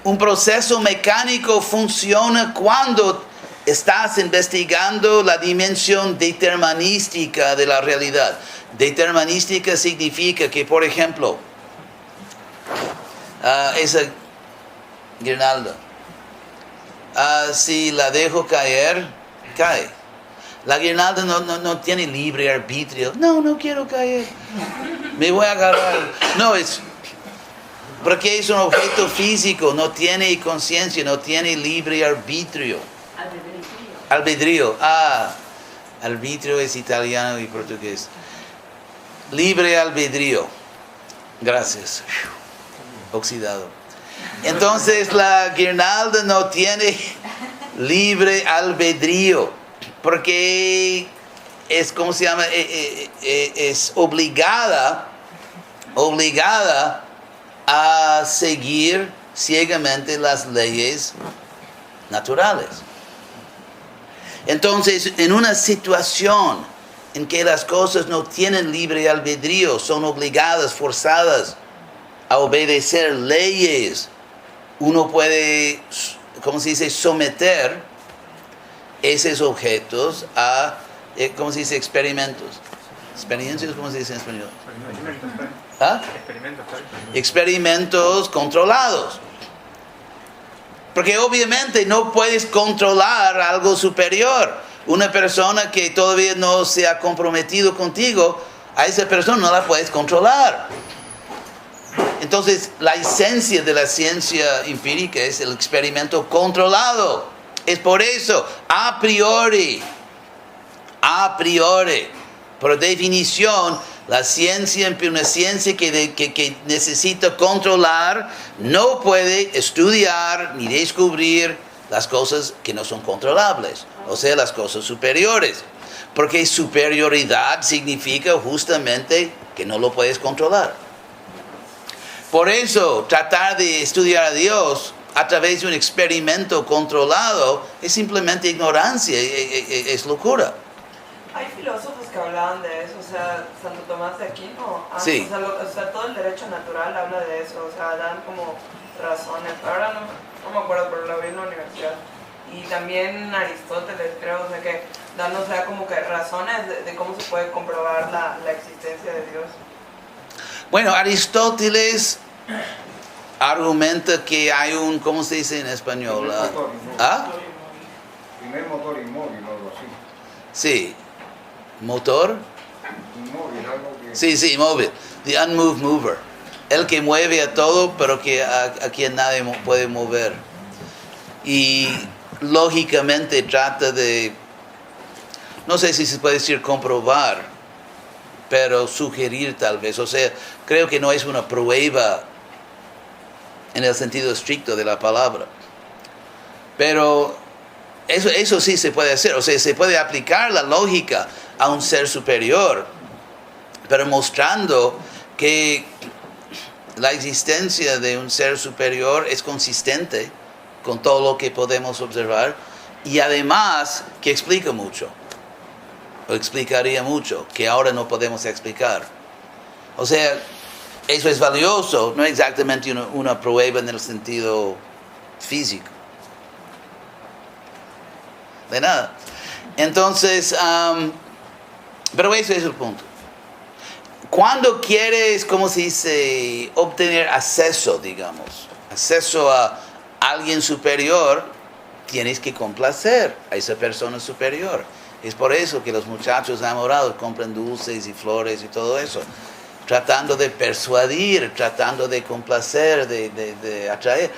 Un proceso mecánico funciona cuando estás investigando la dimensión determinística de la realidad. Determinística significa que, por ejemplo, esa guirnalda, si la dejo caer, cae. La guirnalda no tiene libre arbitrio. No quiero caer. Me voy a agarrar. No, es porque es un objeto físico, no tiene conciencia, no tiene libre arbitrio. Albedrío. Arbitrio es italiano y portugués. Libre albedrío. Gracias. Oxidado. Entonces la guirnalda no tiene libre albedrío, porque es, ¿cómo se llama? Es obligada a seguir ciegamente las leyes naturales. Entonces, en una situación en que las cosas no tienen libre albedrío, son obligadas, forzadas a obedecer leyes, uno puede, ¿cómo se dice?, someter esos objetos a, ¿cómo se dice?, experimentos. ¿Experiencias? ¿Cómo se dice en español? Experimentos controlados. Porque obviamente no puedes controlar algo superior. Una persona que todavía no se ha comprometido contigo, a esa persona no la puedes controlar. Entonces, la esencia de la ciencia empírica es el experimento controlado. Es por eso, a priori, por definición, la ciencia, una ciencia que necesita controlar, no puede estudiar ni descubrir las cosas que no son controlables, o sea, las cosas superiores. Porque superioridad significa justamente que no lo puedes controlar. Por eso, tratar de estudiar a Dios a través de un experimento controlado es simplemente ignorancia, es locura. Hay filósofos que hablaban de eso, o sea, Santo Tomás de Aquino, sí. O sea, todo el derecho natural habla de eso, o sea, dan como razones, ahora no me acuerdo, pero lo vi en la universidad. Y también Aristóteles, creo, o sea, que dan, o sea, como que razones de cómo se puede comprobar la existencia de Dios. Bueno, Aristóteles argumenta que hay un, ¿cómo se dice en español? Primer motor inmóvil o algo así. Sí. ¿Motor? Inmóvil, algo que... Sí, móvil. The unmoved mover. El que mueve a todo, pero que a quien nadie puede mover. Y lógicamente trata de, no sé si se puede decir comprobar, pero sugerir tal vez. O sea, creo que no es una prueba en el sentido estricto de la palabra. Pero eso sí se puede hacer. O sea, se puede aplicar la lógica a un ser superior, pero mostrando que la existencia de un ser superior es consistente con todo lo que podemos observar y además que explica mucho, o explicaría mucho, que ahora no podemos explicar. O sea, eso es valioso, no exactamente una prueba en el sentido físico. De nada. Entonces, pero ese es el punto. Cuando quieres, ¿cómo se dice?, obtener acceso, digamos, acceso a alguien superior, tienes que complacer a esa persona superior. Es por eso que los muchachos enamorados compran dulces y flores y todo eso, tratando de persuadir, tratando de complacer, de atraer.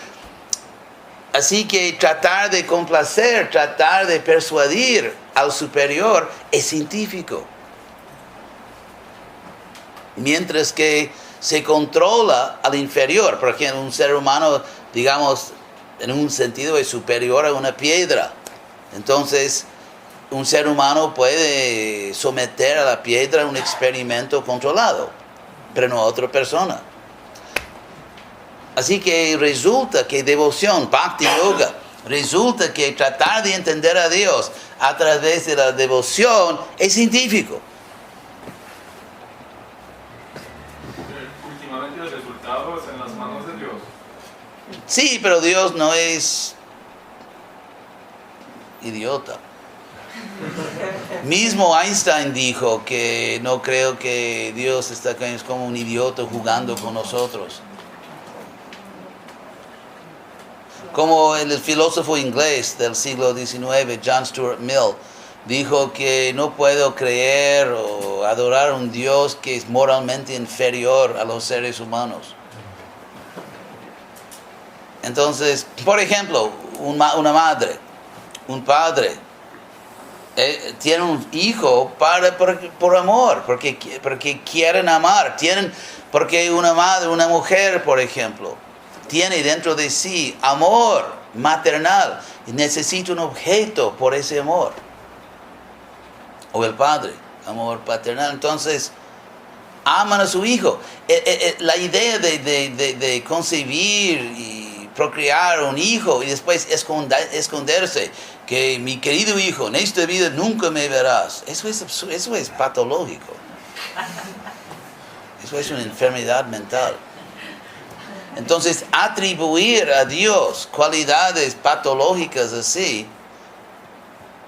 Así que tratar de complacer, tratar de persuadir al superior es científico. Mientras que se controla al inferior, porque un ser humano, digamos, en un sentido es superior a una piedra. Entonces, un ser humano puede someter a la piedra a un experimento controlado, pero no a otra persona. Así que resulta que devoción, bhakti yoga, resulta que tratar de entender a Dios a través de la devoción es científico. Últimamente el resultado es en las manos de Dios. Sí, pero Dios no es idiota. Mismo Einstein dijo que no creo que Dios está acá, es como un idiota jugando con nosotros. Como el filósofo inglés del siglo XIX, John Stuart Mill, dijo que no puedo creer o adorar a un Dios que es moralmente inferior a los seres humanos. Entonces, por ejemplo, una madre, un padre, tiene un hijo por amor, porque quieren amar, porque una madre, una mujer, por ejemplo, tiene dentro de sí amor maternal y necesita un objeto por ese amor. O el padre, amor paternal. Entonces, aman a su hijo. La idea de concebir y procrear un hijo y después esconderse, que mi querido hijo, en esta vida nunca me verás, eso es patológico. Eso es una enfermedad mental. Entonces, atribuir a Dios cualidades patológicas así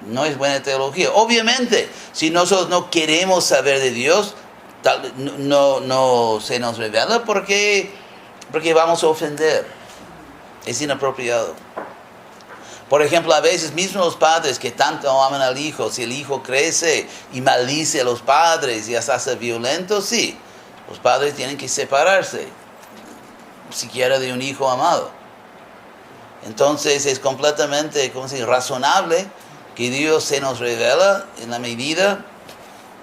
no es buena teología. Obviamente, si nosotros no queremos saber de Dios, no se nos revela porque vamos a ofender. Es inapropiado. Por ejemplo, a veces mismo los padres que tanto aman al hijo, si el hijo crece y maldice a los padres y se hace violento, sí, los padres tienen que separarse, siquiera de un hijo amado. Entonces es completamente razonable que Dios se nos revela en la medida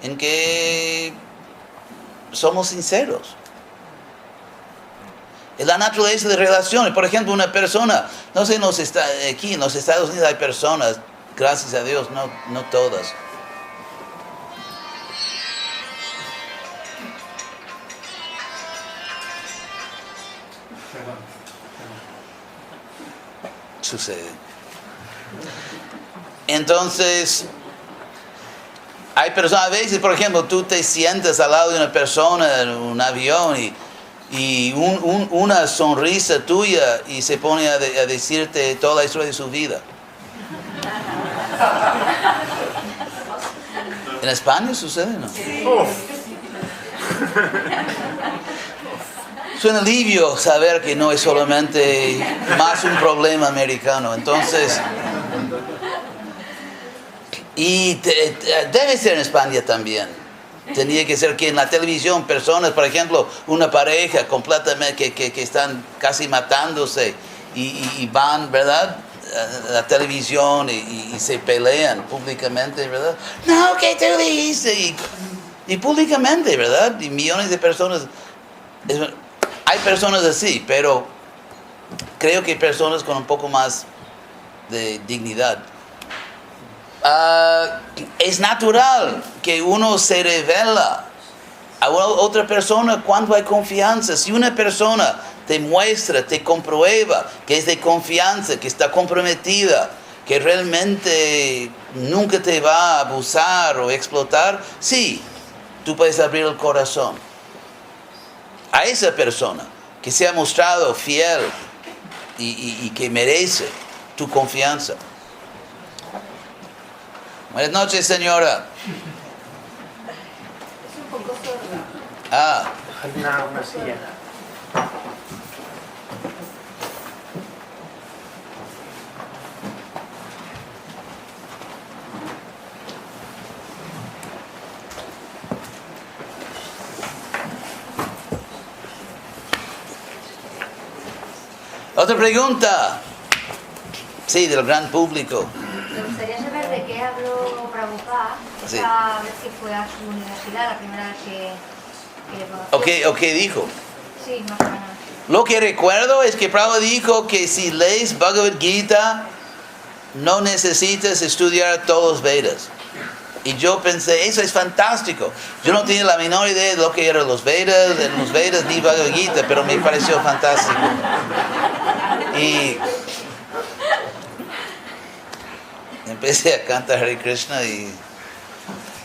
en que somos sinceros. Es la naturaleza de relaciones. Por ejemplo, una persona, no sé, aquí en los Estados Unidos hay personas, gracias a Dios, no todas. Sucede. Entonces, hay personas, a veces, por ejemplo, tú te sientas al lado de una persona en un avión y una sonrisa tuya y se pone a decirte toda la historia de su vida. ¿En España sucede, no? Es un alivio saber que no es solamente más un problema americano. Entonces, y debe ser en España también. Tenía que ser que en la televisión personas, por ejemplo, una pareja completamente que están casi matándose y van, ¿verdad?, a la televisión y se pelean públicamente, ¿verdad? No, ¿qué tú dijiste? Y públicamente, ¿verdad? Y millones de personas. Hay personas así, pero creo que hay personas con un poco más de dignidad. Es natural que uno se revela a otra persona cuando hay confianza. Si una persona te muestra, te comprueba que es de confianza, que está comprometida, que realmente nunca te va a abusar o explotar, sí, tú puedes abrir el corazón a esa persona que se ha mostrado fiel y que merece tu confianza. Buenas noches, señora. Es un poco sorda. Una silla. Otra pregunta. Sí, del gran público. Me gustaría saber de qué habló Prabhupada Sí. esa vez que fue a su universidad, la primera vez que le conoció. ¿O qué dijo? Sí, más o menos. Lo que recuerdo es que Prabhupada dijo que si lees Bhagavad Gita, no necesitas estudiar todos los Vedas. Y yo pensé, eso es fantástico. Yo no tenía la menor idea de lo que eran los Vedas ni Bhagavad Gita, pero me pareció fantástico. Y empecé a cantar Hare Krishna y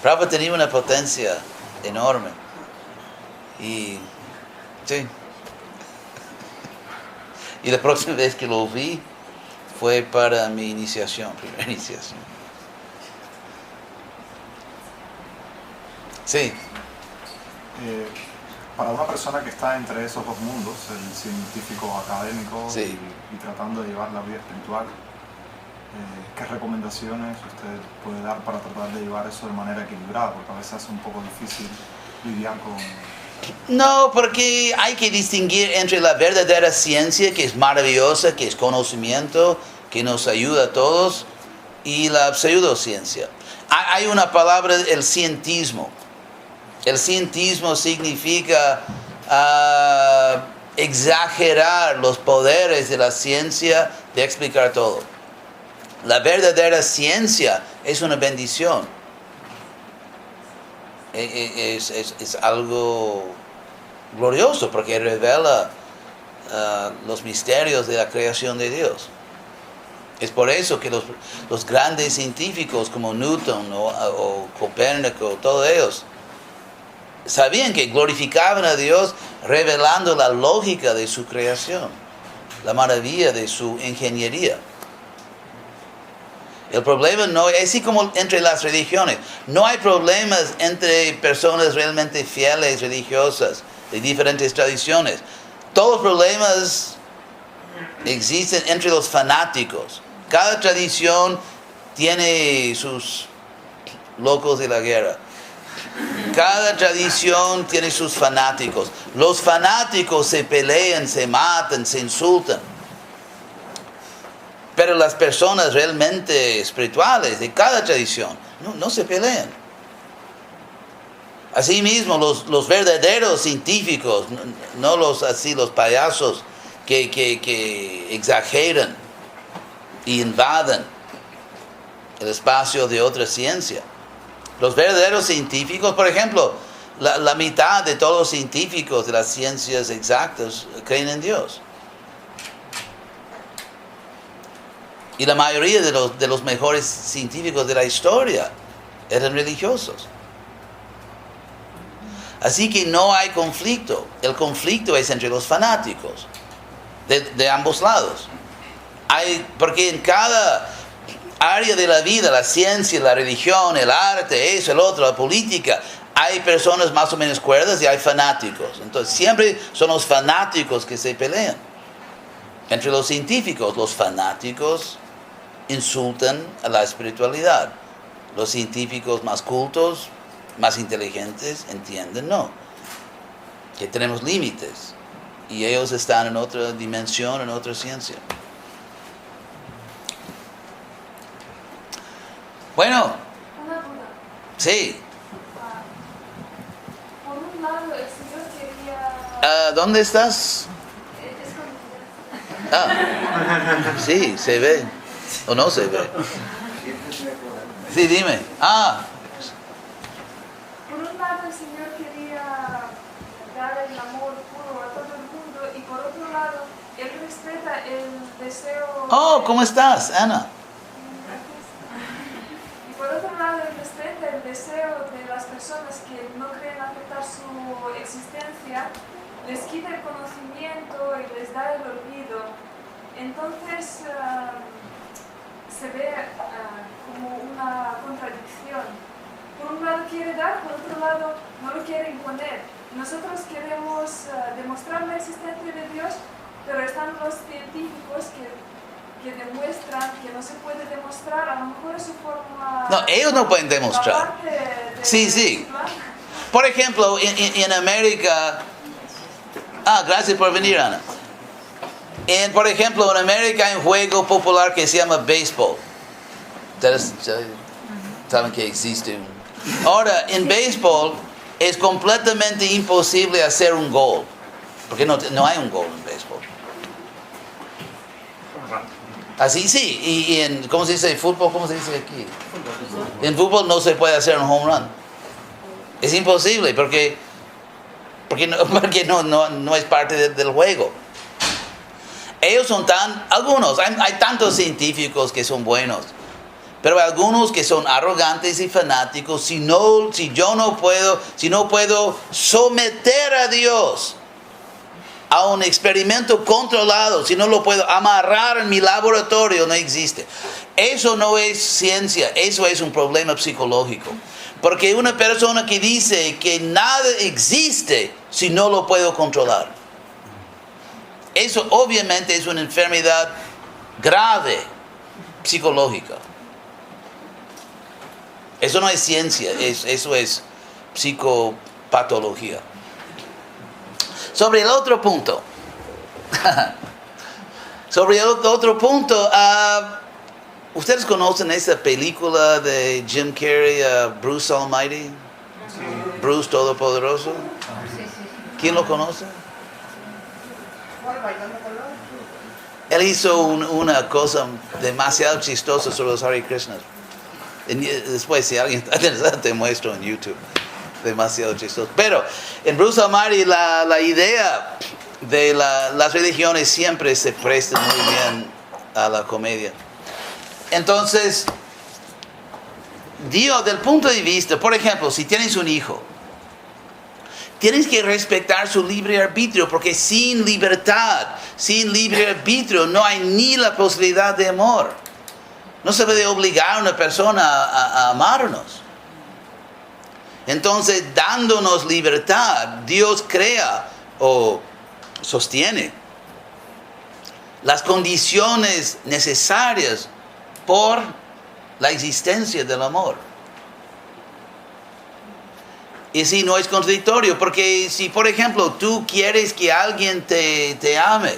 Prabhupada tenía una potencia enorme. Y sí. Y la próxima vez que lo vi fue para mi iniciación, primera iniciación. Sí. para una persona que está entre esos dos mundos, el científico académico Sí. y tratando de llevar la vida espiritual, ¿qué recomendaciones usted puede dar para tratar de llevar eso de manera equilibrada? Porque a veces es un poco difícil lidiar con... No, porque hay que distinguir entre la verdadera ciencia, que es maravillosa, que es conocimiento, que nos ayuda a todos, y la pseudociencia. Hay una palabra, el cientismo. El cientismo significa exagerar los poderes de la ciencia de explicar todo. La verdadera ciencia es una bendición. Es algo glorioso porque revela los misterios de la creación de Dios. Es por eso que los grandes científicos como Newton o Copérnico, todos ellos, sabían que glorificaban a Dios revelando la lógica de su creación, la maravilla de su ingeniería. El problema no es así como entre las religiones. No hay problemas entre personas realmente fieles, religiosas, de diferentes tradiciones. Todos los problemas existen entre los fanáticos. Cada tradición tiene sus locos de la guerra. Cada tradición tiene sus fanáticos. Los fanáticos se pelean, se matan, se insultan. Pero las personas realmente espirituales de cada tradición no se pelean. Asimismo, los verdaderos científicos, no los payasos que exageran y invaden el espacio de otra ciencia. Los verdaderos científicos, por ejemplo, la mitad de todos los científicos de las ciencias exactas creen en Dios. Y la mayoría de los mejores científicos de la historia eran religiosos. Así que no hay conflicto. El conflicto es entre los fanáticos de ambos lados. Porque en cada área de la vida, la ciencia, la religión, el arte, eso, el otro, la política, hay personas más o menos cuerdas y hay fanáticos. Entonces siempre son los fanáticos que se pelean. Entre los científicos, los fanáticos insultan a la espiritualidad. Los científicos más cultos, más inteligentes, entienden, que tenemos límites y ellos están en otra dimensión, en otra ciencia. Bueno, una duda. Sí. Por un lado, el Señor quería... ¿Dónde estás? Sí, se ve. ¿O no se ve? Sí, dime. Por un lado, el Señor quería dar el amor puro a todo el mundo y por otro lado, Él respeta el deseo... ¿Cómo estás, Ana? Y por otro lado, Él respeta el deseo de las personas que no creen aceptar su existencia, les quita el conocimiento y les da el olvido. Entonces, se ve como una contradicción. Por un lado quiere dar, por otro lado no lo quiere imponer. Nosotros queremos demostrar la existencia de Dios, pero están los científicos que demuestran que no se puede demostrar, a lo mejor es su forma... No, ellos no pueden demostrar. Sí. Por ejemplo, en América... gracias por venir, Ana. Por ejemplo, en América hay un juego popular que se llama béisbol. Ustedes saben que existe. Ahora, en béisbol es completamente imposible hacer un gol. Porque no hay un gol en béisbol. Así sí. Y en, ¿cómo se dice? Fútbol, ¿cómo se dice aquí? En fútbol no se puede hacer un home run. Es imposible porque no es parte del juego. Ellos son algunos, hay tantos científicos que son buenos, pero hay algunos que son arrogantes y fanáticos. Si no puedo someter a Dios a un experimento controlado, si no lo puedo amarrar en mi laboratorio, no existe. Eso no es ciencia, eso es un problema psicológico. Porque una persona que dice que nada existe si no lo puedo controlar. Eso obviamente es una enfermedad grave, psicológica. Eso no es ciencia, eso es psicopatología. Sobre el otro punto. ¿Ustedes conocen esa película de Jim Carrey, Bruce Almighty? Sí. Bruce Todopoderoso. ¿Quién lo conoce? Él hizo una cosa demasiado chistosa sobre los Hare Krishnas. Después, si alguien está interesado, te muestro en YouTube. Demasiado chistoso. Pero en Bruce Almighty la idea de las religiones siempre se presta muy bien a la comedia. Entonces, Dios, del punto de vista, por ejemplo, si tienes un hijo, tienes que respetar su libre arbitrio, porque sin libertad, sin libre arbitrio, no hay ni la posibilidad de amor. No se puede obligar a una persona a amarnos. Entonces, dándonos libertad, Dios crea o sostiene las condiciones necesarias por la existencia del amor. Y si no es contradictorio, porque si por ejemplo tú quieres que alguien te ame,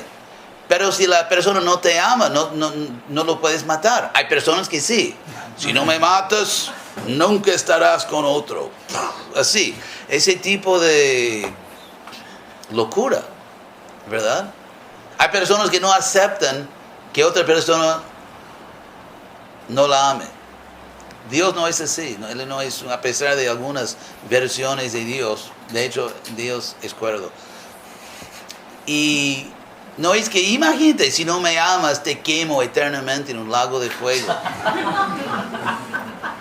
pero si la persona no te ama, no lo puedes matar. Hay personas que sí. Si no me matas, nunca estarás con otro. Así, ese tipo de locura, ¿verdad? Hay personas que no aceptan que otra persona no la ame. Dios no es así. Él no es, a pesar de algunas versiones de Dios. De hecho, Dios es cuerdo. Y no es que, imagínate, si no me amas, te quemo eternamente en un lago de fuego.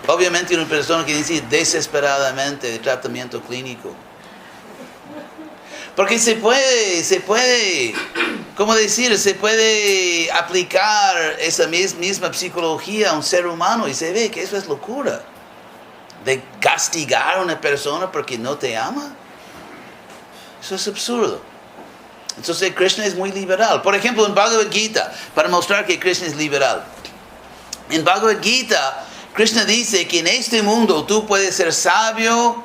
Obviamente una persona que dice desesperadamente de tratamiento clínico. Porque se puede, ¿cómo decir? Se puede aplicar esa misma psicología a un ser humano y se ve que eso es locura. De castigar a una persona porque no te ama. Eso es absurdo. Entonces Krishna es muy liberal. Por ejemplo, en Bhagavad Gita, para mostrar que Krishna es liberal. En Bhagavad Gita, Krishna dice que en este mundo tú puedes ser sabio,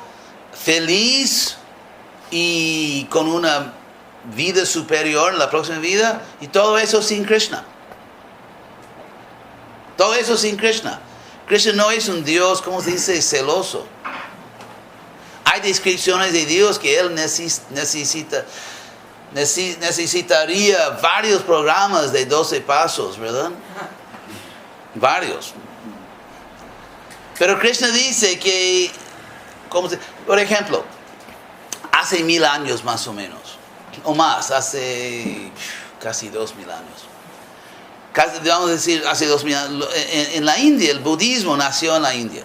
feliz y con una vida superior en la próxima vida, y todo eso sin Krishna. Todo eso sin Krishna. Krishna no es un Dios, ¿cómo se dice?, celoso. Hay descripciones de Dios que Él necesitaría varios programas de 12 pasos, ¿verdad? Varios. Pero Krishna dice que, por ejemplo, hace 1000 años más o menos, o más, hace casi 2000 años. Vamos a decir, hace 2000 años. En la India, el budismo nació en la India.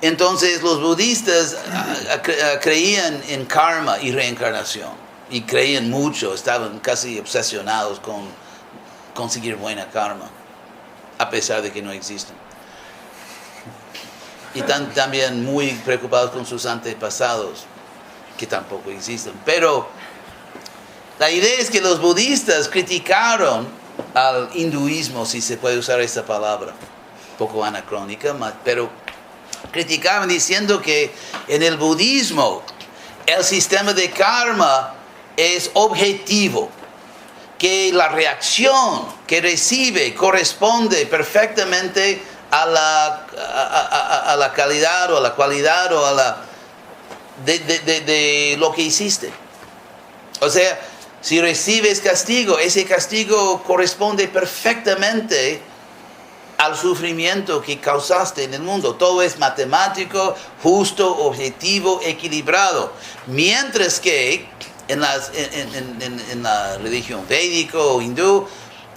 Entonces los budistas creían en karma y reencarnación. Y creían mucho, estaban casi obsesionados con conseguir buena karma, a pesar de que no existen. Y también muy preocupados con sus antepasados, que tampoco existen. Pero la idea es que los budistas criticaron al hinduismo, si se puede usar esta palabra, un poco anacrónica, pero criticaban diciendo que en el budismo el sistema de karma es objetivo, que la reacción que recibe corresponde perfectamente a la calidad o a la cualidad o a la de lo que hiciste. O sea, si recibes castigo, ese castigo corresponde perfectamente al sufrimiento que causaste en el mundo. Todo es matemático, justo, objetivo, equilibrado. Mientras que en la religión védica o hindú,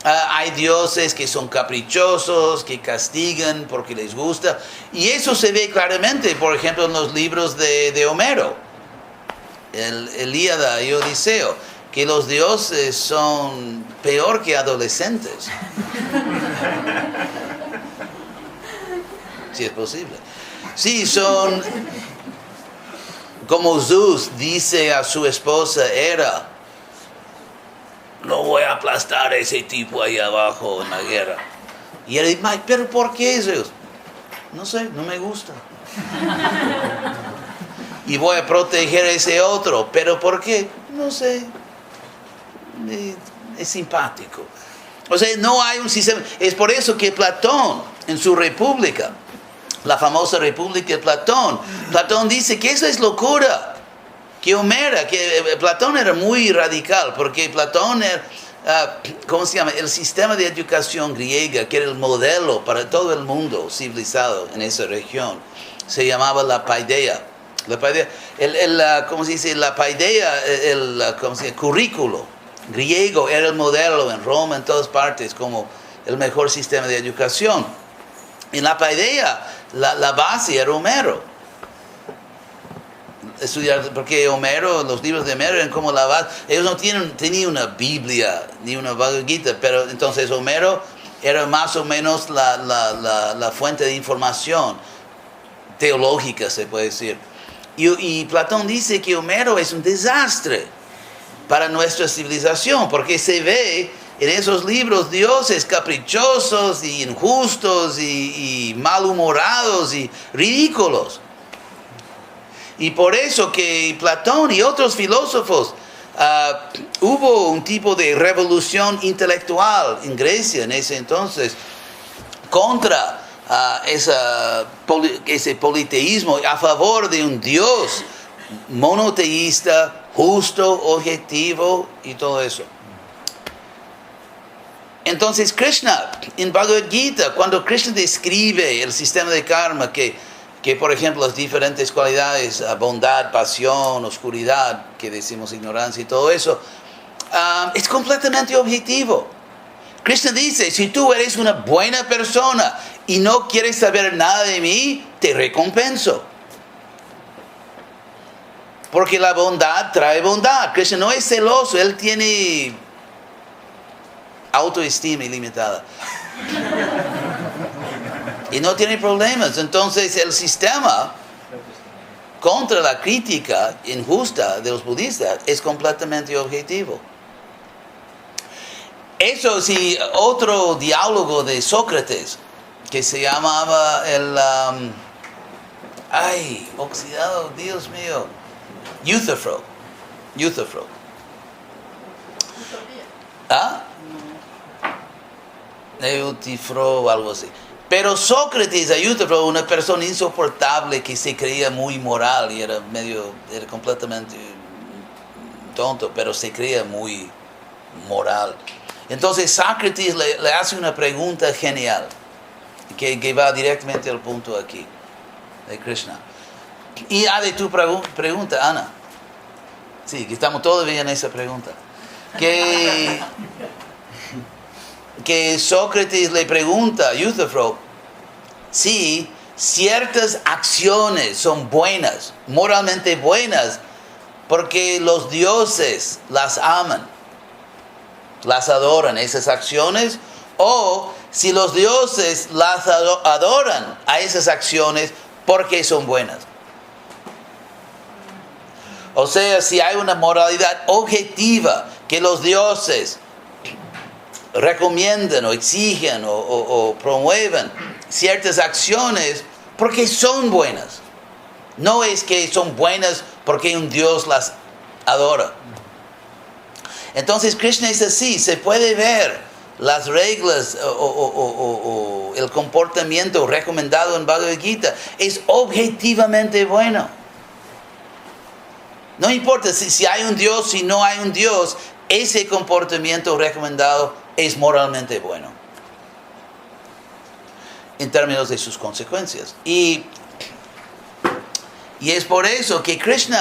hay dioses que son caprichosos, que castigan porque les gusta. Y eso se ve claramente, por ejemplo, en los libros de Homero, el Ilíada y Odiseo, que los dioses son peor que adolescentes. Si es posible. Sí, son como Zeus dice a su esposa Hera, no voy a aplastar a ese tipo ahí abajo en la guerra. Y él dice, pero ¿por qué Zeus? No sé, no me gusta. Y voy a proteger a ese otro, pero ¿por qué? No sé. Es simpático. O sea, no hay un sistema. Es por eso que Platón, en su República, la famosa República de Platón, Platón dice que eso es locura. Que Platón era muy radical, porque Platón era, ¿cómo se llama? El sistema de educación griega, que era el modelo para todo el mundo civilizado en esa región, se llamaba la paideia. La paideia, ¿cómo se dice? La paideia, ¿cómo se llama? Currículo griego era el modelo en Roma, en todas partes, como el mejor sistema de educación. En la paideia, la base era Homero. Estudiar, porque Homero, los libros de Homero eran como la base. Ellos no tenían una Biblia ni una Bhagavad Gita, pero entonces Homero era más o menos la fuente de información teológica, se puede decir. Y Platón dice que Homero es un desastre para nuestra civilización, porque se ve en esos libros dioses caprichosos y injustos y malhumorados y ridículos. Y por eso que Platón y otros filósofos, hubo un tipo de revolución intelectual en Grecia en ese entonces contra ese politeísmo, a favor de un Dios monoteísta, justo, objetivo y todo eso. Entonces Krishna, en Bhagavad Gita, cuando Krishna describe el sistema de karma, que por ejemplo las diferentes cualidades, bondad, pasión, oscuridad, que decimos ignorancia y todo eso, es completamente objetivo. Krishna dice, si tú eres una buena persona y no quieres saber nada de mí, te recompenso. Porque la bondad trae bondad. Krishna no es celoso, él tiene autoestima ilimitada. Y no tiene problemas. Entonces el sistema contra la crítica injusta de los budistas es completamente objetivo. Eso sí, otro diálogo de Sócrates, que se llamaba oxidado, Dios mío, Euthyphro. Euthyphro, algo así. Pero Sócrates, Euthyphro, una persona insoportable que se creía muy moral y era completamente tonto, pero se creía muy moral. Entonces Sócrates le hace una pregunta genial, que va directamente al punto aquí, de Krishna. Y de tu pregunta, Ana. Sí, que estamos todavía en esa pregunta. Que Sócrates le pregunta a Euthyphro si ciertas acciones son buenas, moralmente buenas, porque los dioses las aman, las adoran, esas acciones, o si los dioses las adoran a esas acciones porque son buenas. O sea, si hay una moralidad objetiva que los dioses recomiendan o exigen o promueven ciertas acciones porque son buenas. No es que son buenas porque un dios las adora. Entonces Krishna es así, se puede ver las reglas o el comportamiento recomendado en Bhagavad Gita es objetivamente bueno. No importa si hay un Dios, si no hay un Dios, ese comportamiento recomendado es moralmente bueno en términos de sus consecuencias. Y es por eso que Krishna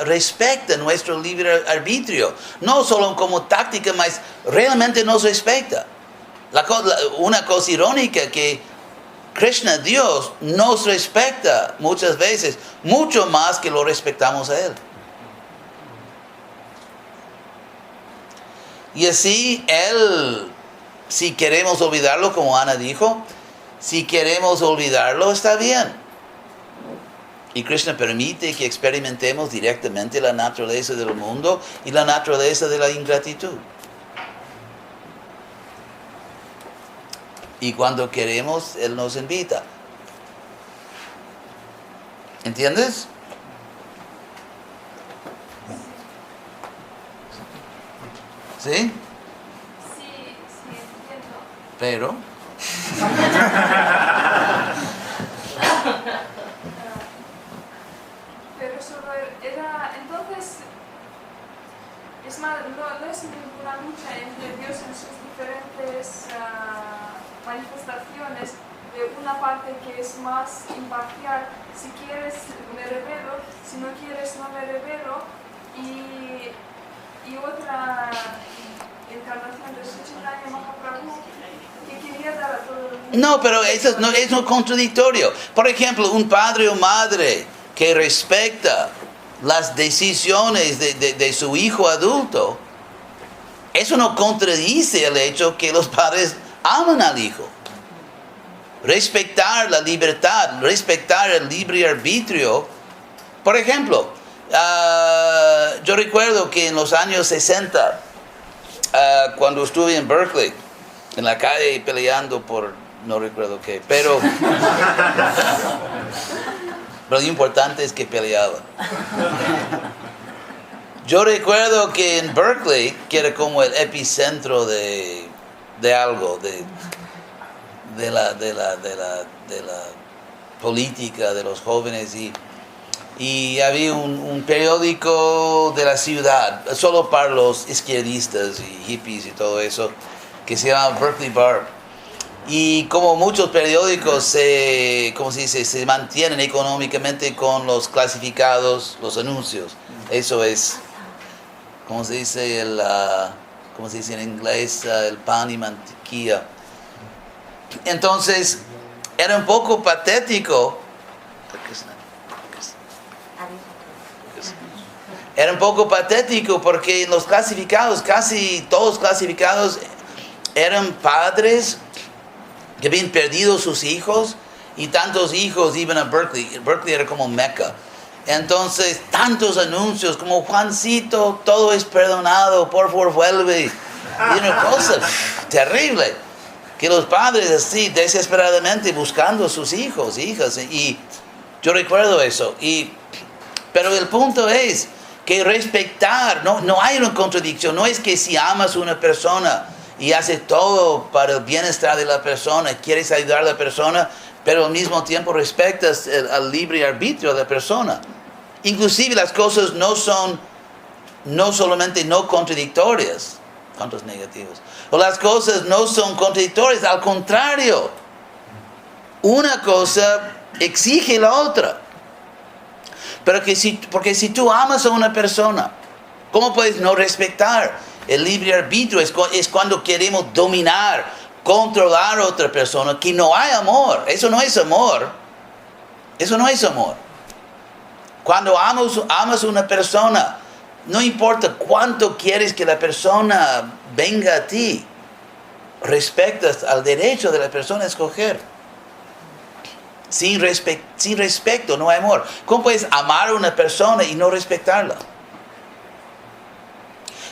respeta nuestro libre arbitrio, no solo como táctica, mas realmente nos respeta. Una cosa irónica que Krishna, Dios, nos respecta muchas veces, mucho más que lo respetamos a Él. Y así Él, si queremos olvidarlo, como Ana dijo, si queremos olvidarlo, está bien. Y Krishna permite que experimentemos directamente la naturaleza del mundo y la naturaleza de la ingratitud. Y cuando queremos, Él nos invita. ¿Entiendes? ¿Sí? Sí, entiendo. Pero... Pero solo era, entonces, es más, no es una lucha entre Dios en sus diferentes manifestaciones, de una parte que es más imparcial, si quieres me revelo, si no quieres no me revelo, y otra encarnación de Sri Chaitanya Mahaprabhu que quería dar a todo el mundo. No, pero eso no es un contradictorio. Por ejemplo, un padre o madre que respecta las decisiones de su hijo adulto, eso no contradice el hecho que los padres aman al hijo. Respetar la libertad, respetar el libre arbitrio. Por ejemplo, yo recuerdo que en los años 60, cuando estuve en Berkeley, en la calle peleando por no recuerdo qué, pero lo importante es que peleaba. Yo recuerdo que en Berkeley, que era como el epicentro de algo, de la política de los jóvenes, y había un periódico de la ciudad, solo para los izquierdistas y hippies y todo eso, que se llama Berkeley Barb. Y como muchos periódicos se mantienen económicamente con los clasificados, los anuncios. Eso es, ¿cómo se dice en inglés? El pan y mantequilla. Entonces, era un poco patético. Era un poco patético porque los clasificados, casi todos clasificados, eran padres que habían perdido sus hijos y tantos hijos iban a Berkeley. Berkeley era como Mecca. Entonces, tantos anuncios como Juancito, todo es perdonado, por favor vuelve. Y una cosa terrible, que los padres así desesperadamente buscando a sus hijos, hijas. Y yo recuerdo eso. Pero el punto es que respetar, no hay una contradicción. No es que si amas a una persona y haces todo para el bienestar de la persona, quieres ayudar a la persona, pero al mismo tiempo respetas el libre arbitrio de la persona. Inclusive las cosas no son solamente no contradictorias. ¿Cuántos negativos? O las cosas no son contradictorias, al contrario. Una cosa exige la otra. Porque si tú amas a una persona, ¿cómo puedes no respetar? El libre arbitrio es cuando queremos dominar, controlar a otra persona, que no hay amor. Eso no es amor. Eso no es amor. Cuando amas a una persona, no importa cuánto quieres que la persona venga a ti, respetas al derecho de la persona a escoger. Sin respeto no hay amor. ¿Cómo puedes amar a una persona y no respetarla?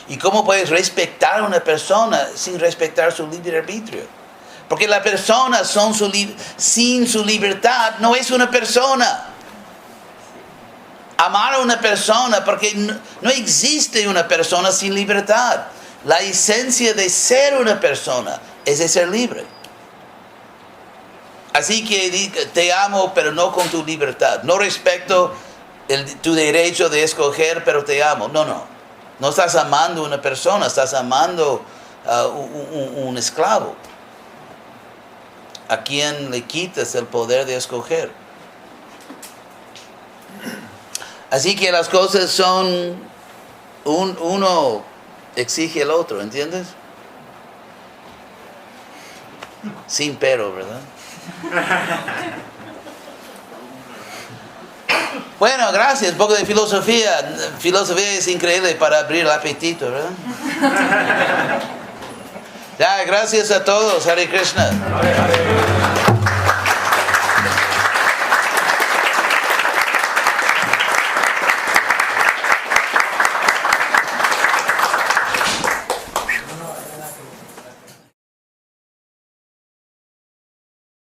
¿Y cómo puedes respetar a una persona sin respetar su libre arbitrio? Porque la persona sin su libertad no es una persona. Amar a una persona, porque no existe una persona sin libertad. La esencia de ser una persona es de ser libre. Así que te amo, pero no con tu libertad. No respeto tu derecho de escoger, pero te amo. No. No estás amando a una persona, estás amando a un esclavo, a quien le quitas el poder de escoger. Así que las cosas son, uno exige el otro, ¿entiendes? Sin pero, ¿verdad? Bueno, gracias. Un poco de filosofía. Filosofía es increíble para abrir el apetito, ¿verdad? Ya, gracias a todos. Hare Krishna.